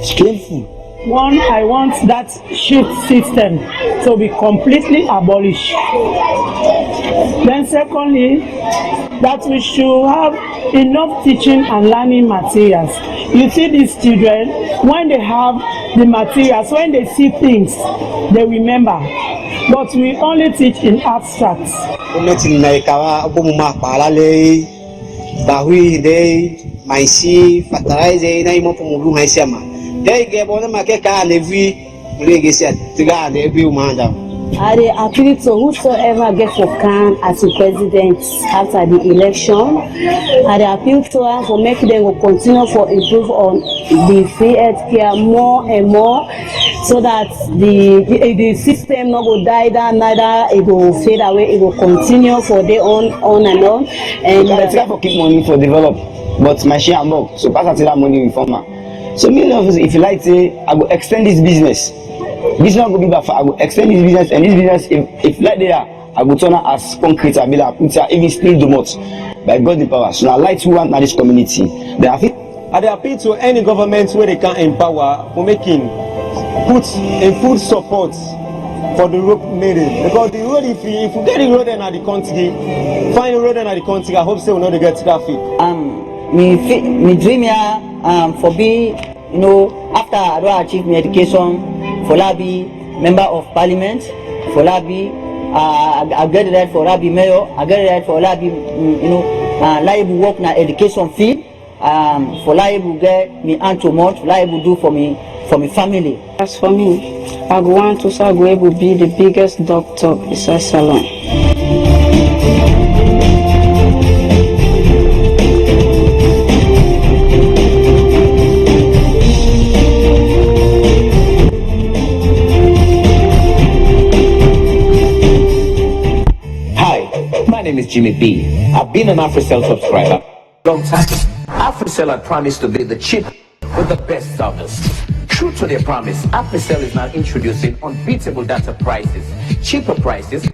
It's painful. One, I want that shift system to be completely abolished. Then secondly, that we should have enough teaching and learning materials. You see these children, when they have the materials, when they see things, they remember. But we only teach in abstracts. I appeal to whosoever gets for can as a president after the election. I appeal to her for making them continue for improve on the free health care more and more, so that the system not go die down, neither it will fade away. It will continue for their on and on. And try for keep money for develop, but my share among so pass that money with farmer. So many of us, if you like, say I will extend this business. This not go be bad for I will extend this business, and this business if like they are, I will turn out as concrete. I will put even still do much by God the power. So now light who want now this community. They have it. I appeal to any government where they can empower for making put in food support for the road needed. Because the road, if you get the road and at the country, find the road and at the country, I hope so will not get traffic. Me dream here for be, you know, after I do achieve my education, for be member of parliament, for be I get it for be mayor, I get it for be you know, liable work na education field. for able get me and too much, for able do for me family. As for me, I go want to go able be the biggest doctor beside salon. My name is Jimmy B. I've been an AfriCell subscriber long time. AfriCell had promised to be the cheap with the best service. True to their promise, AfriCell is now introducing unbeatable data prices, cheaper prices.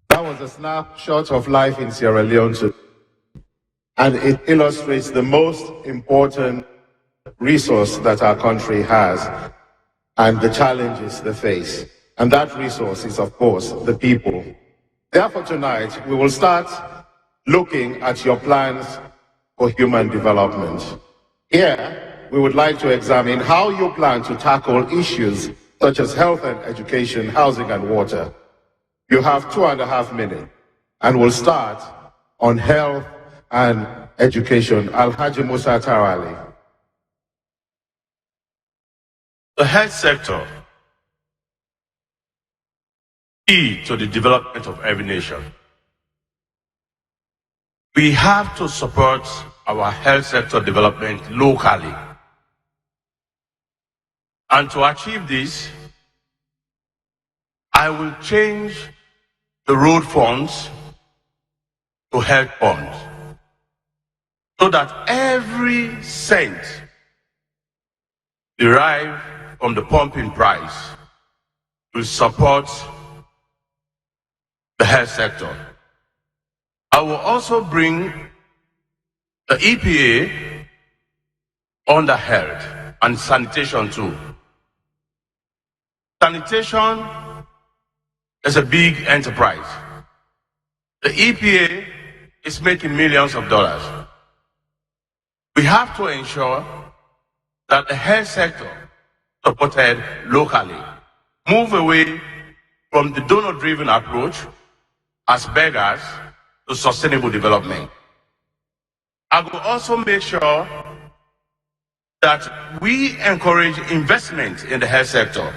That was a snapshot of life in Sierra Leone today, and it illustrates the most important resource that our country has and the challenges they face. And that resource is, of course, the people. Therefore, tonight, we will start looking at your plans for human development. Here, we would like to examine how you plan to tackle issues such as health and education, housing and water. You have 2.5 minutes, and we'll start on health and education. Alhaji Musa Tarawale. The health sector, key to the development of every nation. We have to support our health sector development locally. And to achieve this, I will change the road funds to health funds, so that every cent derived from the pumping price will support the health sector. I will also bring the EPA under health and sanitation too. Sanitation is a big enterprise. The EPA is making millions of dollars. We have to ensure that the health sector, supported locally, move away from the donor-driven approach as beggars to sustainable development. I will also make sure that we encourage investment in the health sector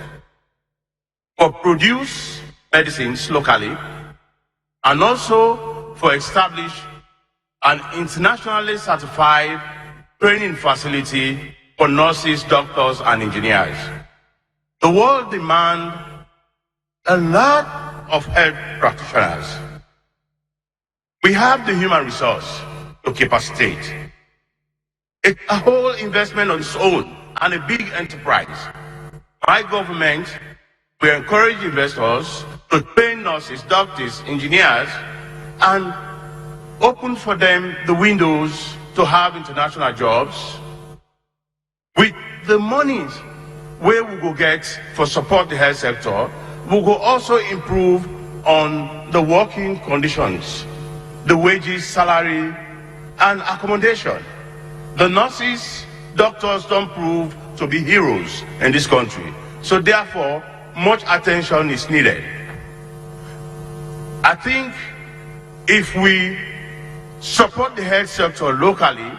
for produce medicines locally, and also for establish an internationally certified training facility for nurses, doctors, and engineers. The world demands a lot of health practitioners. We have the human resource to capacitate. It's a whole investment on its own and a big enterprise. My government will encourage investors to train nurses, doctors, engineers, and open for them the windows to have international jobs. With the monies where we go get for support the health sector, we will also improve on the working conditions, the wages, salary, and accommodation. The nurses, doctors don't prove to be heroes in this country. So therefore, much attention is needed. I think if we support the health sector locally,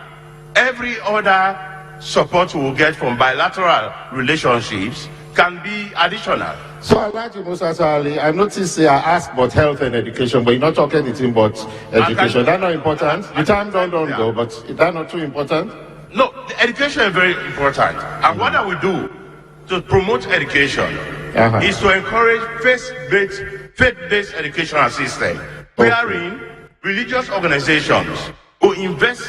every other support we will get from bilateral relationships can be additional. So Alhaji Musa Tarawale, I noticed I asked about health and education, but you're not talking anything about education. That's not important. The time don't go, but is that not too important? No, the education is very important. And what I will do to promote education is to encourage faith-based educational system, wherein religious organizations will invest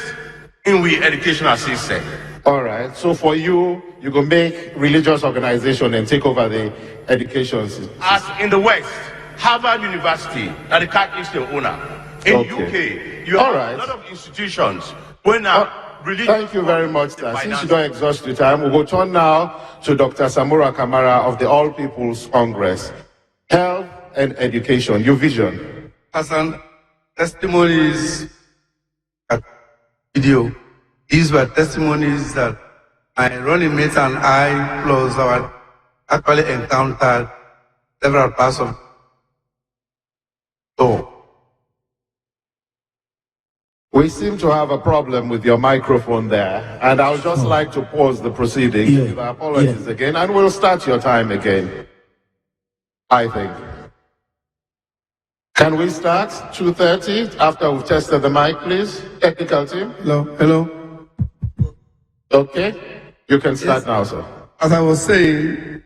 in the educational system. All right. So for you, you can make religious organization and take over the education system. As in the West, Harvard University, that the Catholic is the owner. In UK, you have a lot of institutions where now religious. Thank you very much, sir. Since you don't exhaust your time, we will turn now to Dr. Samura Kamara of the All People's Congress. Health and education, your vision. As an testimonies at video, these were testimonies that my running mate and I, plus our actually encountered several parts of the We seem to have a problem with your microphone there, and I would just like to pause the proceedings. Give our apologies again, and we'll start your time again, I think. Can we start 2:30 after we've tested the mic, please? Technical team? Hello. Okay, you can start now, sir. As I was saying,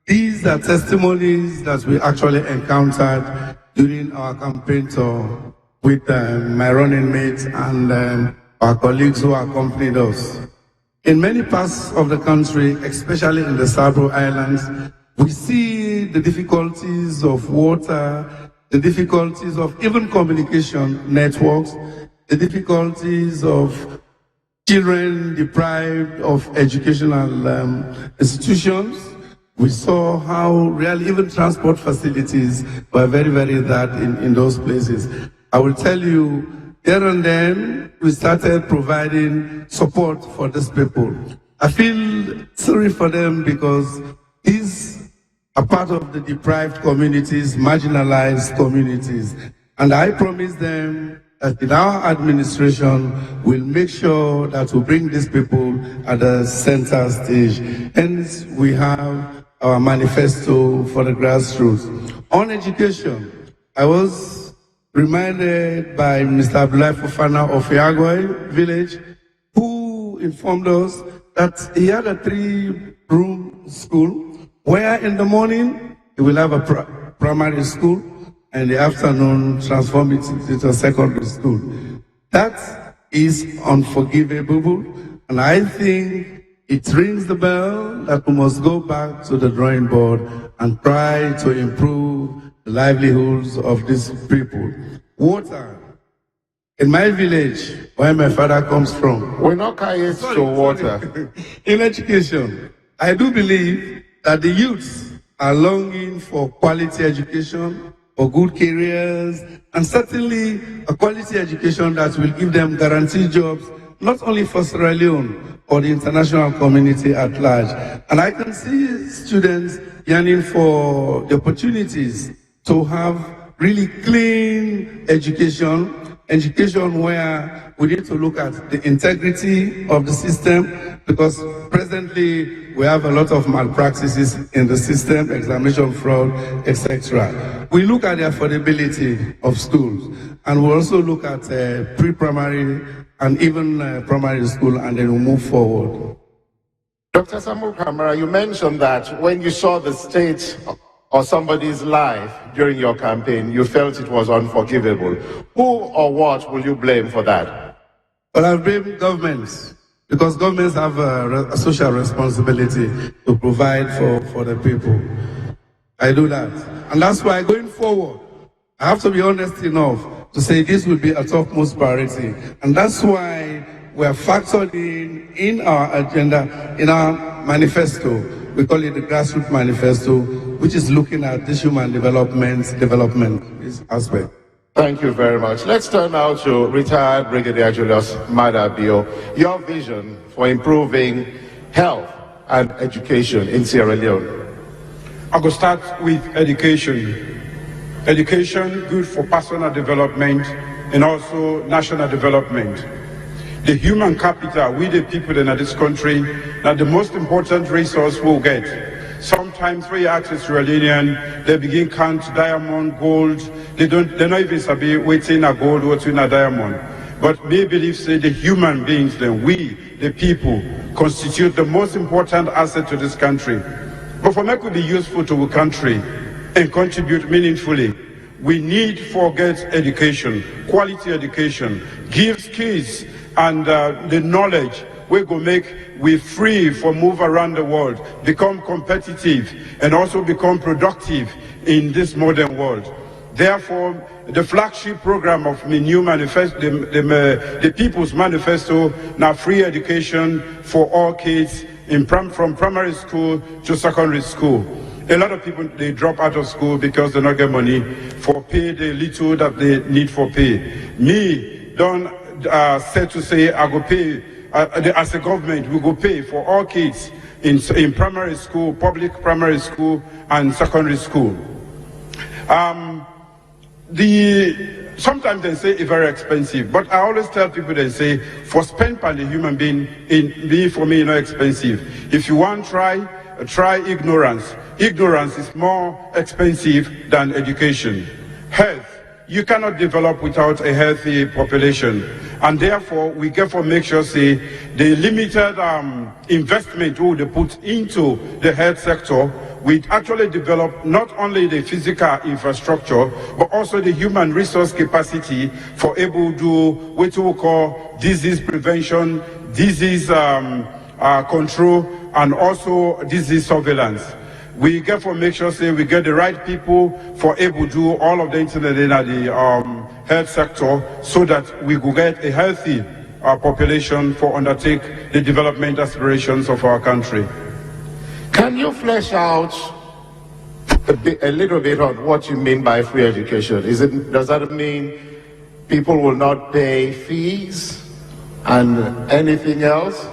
these are testimonies that we actually encountered during our campaign tour with my running mates and our colleagues who accompanied us. In many parts of the country, especially in the Sabo Islands, we see the difficulties of water, the difficulties of even communication networks, the difficulties of children deprived of educational institutions. We saw how really even transport facilities were very, very bad in those places. I will tell you, there and then, we started providing support for these people. I feel sorry for them because these are part of the deprived communities, marginalized communities. And I promise them that in our administration, we'll make sure that we bring these people at the center stage. Hence, we have our manifesto for the grassroots. On education, I was reminded by Mr. Abdullahi Fofana of Yagoi village, who informed us that he had a 3-room school, where in the morning he will have a primary school, and in the afternoon transform it into a secondary school. That is unforgivable, and I think it rings the bell that we must go back to the drawing board and try to improve the livelihoods of these people. Water. In my village, where my father comes from, we're not carried to water. In education, I do believe that the youths are longing for quality education, for good careers, and certainly a quality education that will give them guaranteed jobs, not only for Sierra Leone, or the international community at large. And I can see students yearning for the opportunities to have really clean education where we need to look at the integrity of the system, because presently we have a lot of malpractices in the system, examination fraud, etc. We look at the affordability of schools, and we also look at pre-primary and even primary school, and then we move forward. Dr. Samura Kamara, you mentioned that when you saw the state or somebody's life during your campaign, you felt it was unforgivable. Who or what will you blame for that? Well, I blame governments, because governments have a social responsibility to provide for the people. I do that. And that's why going forward, I have to be honest enough to say this will be a topmost priority. And that's why we are factored in our agenda, in our manifesto. We call it the Grassroots Manifesto, which is looking at this human development aspect. Thank you very much. Let's turn now to retired Brigadier Julius Madabio. Your vision for improving health and education in Sierra Leone. I will start with education. Education, good for personal development and also national development. The human capital, we the people in this country, are the most important resource we'll get. Sometimes we ask the Sierra Leonean, they begin count diamond, gold. They're not even sabi waiting a gold, waiting a diamond. But we believe, say, the human beings, then we, the people, constitute the most important asset to this country. But for me to be useful to our country and contribute meaningfully, we need for get education, quality education, give skills and the knowledge we go make we free for move around the world, become competitive and also become productive in this modern world. Therefore, the flagship program of the new manifesto, the People's Manifesto, now free education for all kids from primary school to secondary school. A lot of people, they drop out of school because they don't get money for pay the little that they need for pay. Me, don't say I go pay, as a government, we go pay for all kids in primary school, public primary school and secondary school. Sometimes they say it's very expensive, but I always tell people, they say, for spend by the human being, for me, not expensive. If you want, try ignorance. Ignorance is more expensive than education. Health, you cannot develop without a healthy population. And therefore, we therefore make sure, say, the limited investment we put into the health sector, we actually develop not only the physical infrastructure, but also the human resource capacity for able to do what we call disease prevention, disease control, and also disease surveillance. We therefore make sure, say, we get the right people for able to do all of the internet in the health sector, so that we will get a healthy population for undertake the development aspirations of our country. Can you flesh out a little bit on what you mean by free education? Does that mean people will not pay fees and anything else?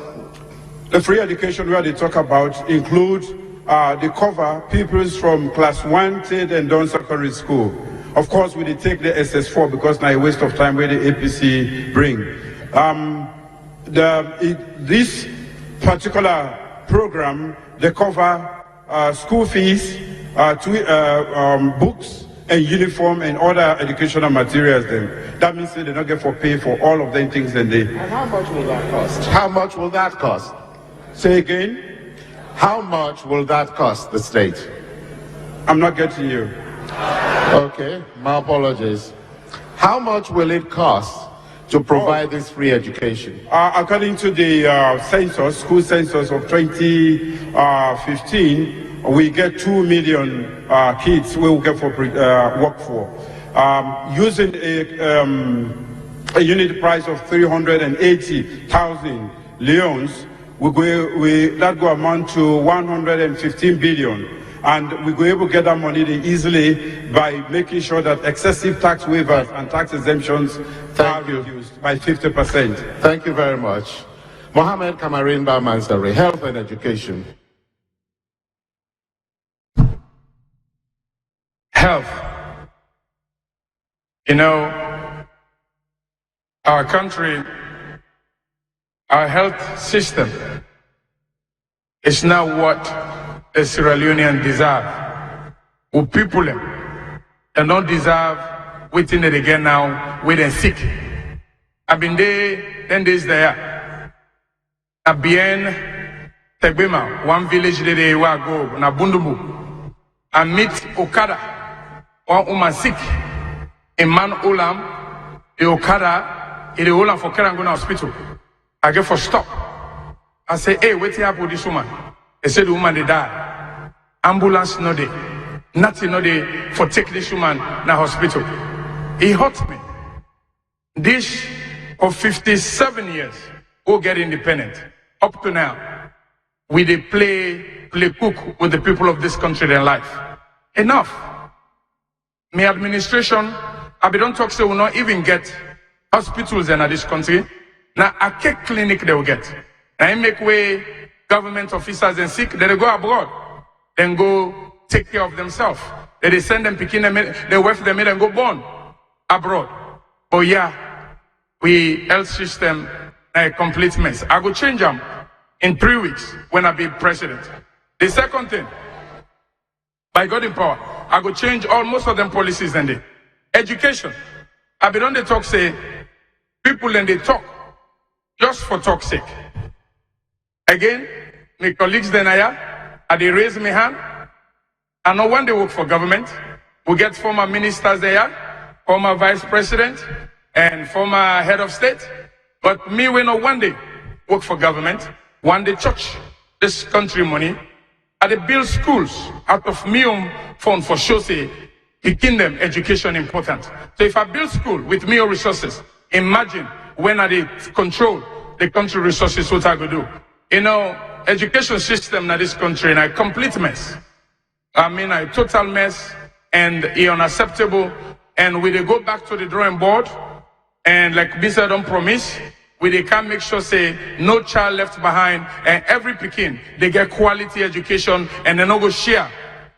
The free education where they talk about includes they cover pupils from class 1 till and down secondary school. Of course, we did take the SS4 because now a waste of time where the APC bring. This particular program, they cover school fees, books and uniform and other educational materials. Then that means they don't get for pay for all of them things. And how much will that cost? How much will that cost? Say again. How much will that cost the state? I'm not getting you. Okay, my apologies. How much will it cost to provide this free education? According to the census, school census of 2015, we get 2 million kids we will get for work for. Using a unit price of 380,000 leones, that go amount to 115 billion. And we go able to get that money easily by making sure that excessive tax waivers and tax exemptions are reduced by 50%. Thank you very much. Mohammed Kamarin Bamansari, health and education. Health. You know, our country, our health system is now what the Sierra Leonean deserve. Who people them, they don't deserve waiting it again now, wait and sick. I've been there 10 days there. I've been Tegbema, one village there they go, na Bundubu. I meet Okada, one woman sick. A man Olam, the Okada, the Olam for Kerangona hospital. I get for stop. I say, hey, wait here for this woman. They said the woman they die. Ambulance no day. Nothing no day for take this woman na hospital. He hurt me. This of 57 years who get independent. Up to now, we they play cook with the people of this country their life. Enough. My administration, I don't talk so we will not even get hospitals in this country. Now a cake clinic they will get. Now make way government officers and sick, they go abroad, then go take care of themselves. They send them picking them, they wife them and go born abroad. Oh yeah, we health system a complete mess. I go change them in 3 weeks when I be president. The second thing, by God in power, I go change most of them policies and the education. I be on the talk say people and they talk just for talk's sake. Again, my colleagues then I they raise my hand. I know when they work for government, we get former ministers there, former vice president, and former head of state. But me, we know one day work for government, one day church, this country money, I they build schools out of me fund for sure say, picking them education important. So if I build school with me resources, imagine when I control the country resources, what I go do. You know, education system in this country, and a complete mess. I mean, a total mess and unacceptable. And we they go back to the drawing board, and like Bisa don't promise, they can make sure say no child left behind, and every Pekin they get quality education, and they no go share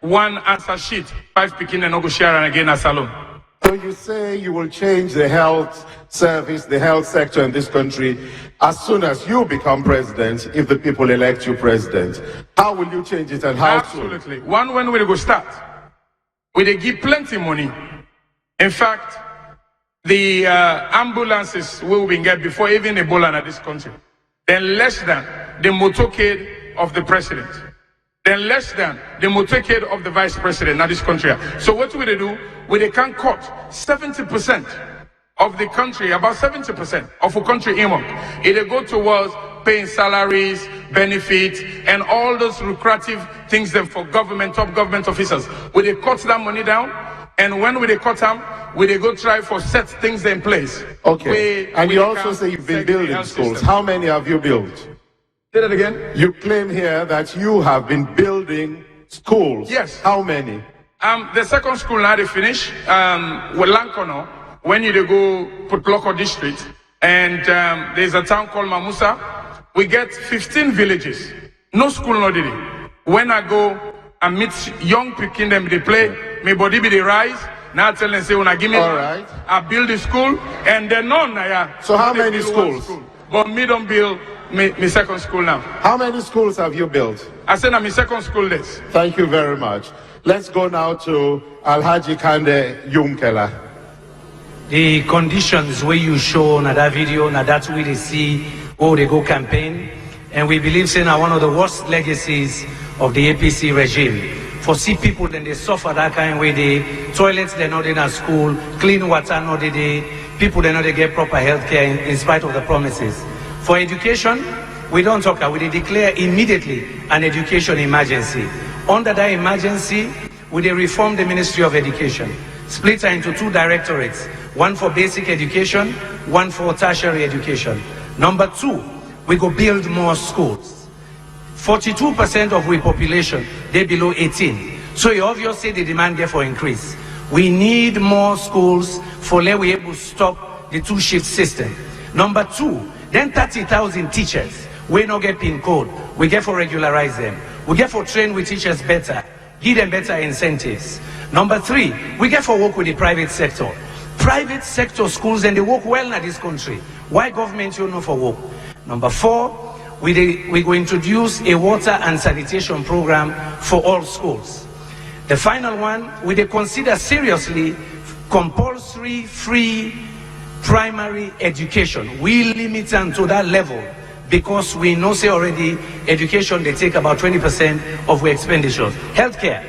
one answer sheet, 5 Pekin and no go share and again as alone. So you say you will change the health service, the health sector in this country as soon as you become president, if the people elect you president. How will you change it and how Absolutely. One, when we go start, they give plenty money. In fact, the ambulances we will get before even Ebola in this country, then less than the motorcade of the president, then less than the motorcade of the vice president in this country. So what will they do? They can cut 70% of the country, about 70% of a country income. They go towards paying salaries, benefits, and all those lucrative things then for government, top government officers. Will they cut that money down? And when will they cut them? Will they go try for set things in place? Okay. And you also say you've been building schools. How many have you built? Say that again. You claim here that you have been building schools. Yes. How many? The second school now they finish with Lankono, when you go put local district, and there's a town called Mamusa. We get 15 villages. No school, no did it. When I go and meet young people, them they play, my body be they rise. Now I tell them say when I give me all right, I build the school, and then none. So how many schools? But me don't build my second school now. How many schools have you built? I said I'm my second school this. Thank you very much. Let's go now to Alhaji Kande Yumkela. The conditions where you show na that video, na that's where they see where they go campaign. And we believe say now one of the worst legacies of the APC regime. For see people then they suffer that kind of way, they toilets they're not in a school, clean water not they people they not they get proper health care in spite of the promises. For education, we don't talk, we declare immediately an education emergency. Under that emergency, we reform the Ministry of Education, split her into 2 directorates, one for basic education, one for tertiary education. Number 2, we go build more schools. 42% of we population, they below 18. So you obviously the demand therefore increase. We need more schools for let we able to stop the 2-shift system. Number 2, then 30,000 teachers. We not get PIN code. We get for regularize them. We get for train with teachers better. Give them better incentives. Number 3, we get for work with the private sector. Private sector schools and they work well in this country. Why government you know for work? Number 4, we go introduce a water and sanitation program for all schools. The final one, we consider seriously compulsory free primary education. We limit them to that level because we know say already education they take about 20% of our expenditures. Healthcare.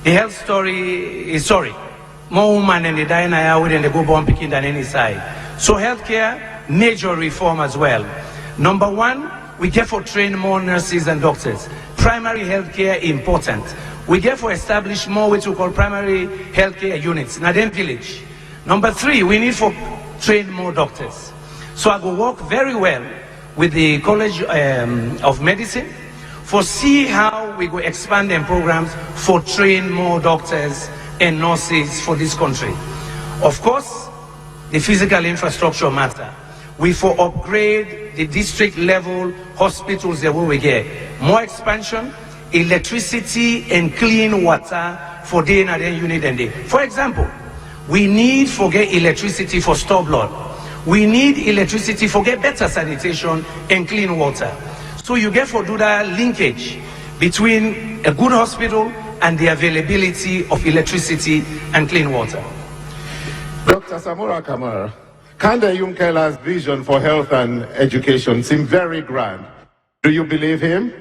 The health story is sorry. More women and they die now than they go born picking than any side. So healthcare, major reform as well. Number 1, we get for train more nurses and doctors. Primary healthcare important. We get for establish more what we call primary healthcare units in a village. Number 3, we need for train more doctors. So I go work very well with the College of Medicine for see how we go expand them programs for train more doctors and nurses for this country. Of course, the physical infrastructure matter. We for upgrade the district level hospitals that we get. More expansion, electricity and clean water for day and day unit and day. For example, we need for get electricity for store blood. We need electricity for get better sanitation and clean water. So you get for do that linkage between a good hospital and the availability of electricity and clean water. Dr. Samora Kamara, Kande Yumkela's vision for health and education seems very grand. Do you believe him?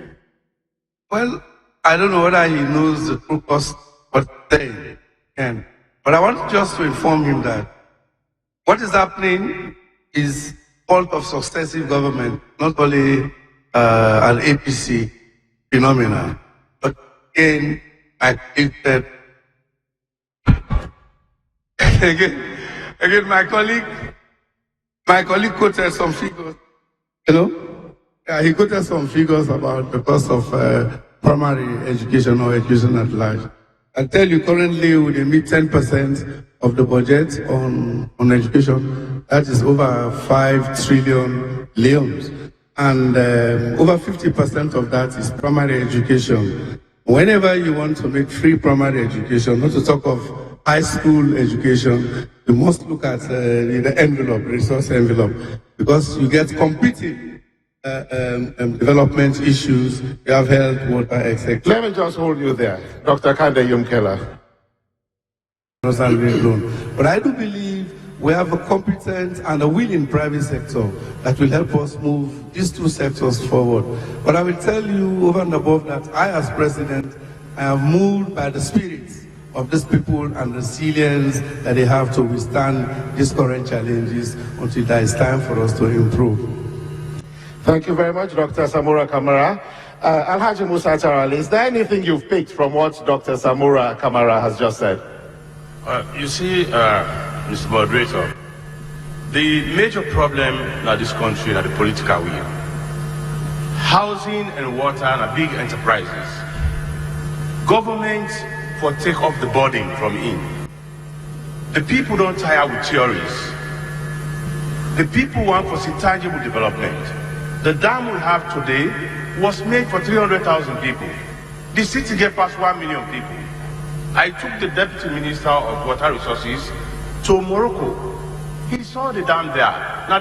Well, I don't know whether he knows the full cost of the thing. But I want just to inform him that what is happening is fault of successive government, not only an APC phenomenon, but again, I think that Again, my colleague quoted some figures. Yeah, he quoted some figures about the cost of primary education or education at large. I tell you, currently we emit 10% of the budget on education. That is over 5 trillion leones. And over 50% of that is primary education. Whenever you want to make free primary education, not to talk of high school education, you must look at the envelope, resource envelope, because you get competing development issues, you have health, water, etc. Let me just hold you there, Dr. Kande Yumkela. But I do believe we have a competent and a willing private sector that will help us move these two sectors forward. But I will tell you over and above that, I as president, I am moved by the spirit of these people and resilience that they have to withstand these current challenges until there is time for us to improve. Thank you very much, Dr. Samura Kamara. Alhaji Musa Tarawale, is there anything you've picked from what Dr. Samura Kamara has just said? You see, Mr. Moderator, the major problem in this country is the political will. Housing and water are big enterprises. Government for take off the burden from in. The people don't tire with theories. The people want for see tangible development. The dam we have today was made for 300,000 people. The city gave past 1 million people. I took the Deputy Minister of Water Resources to Morocco. He saw the dam there. Now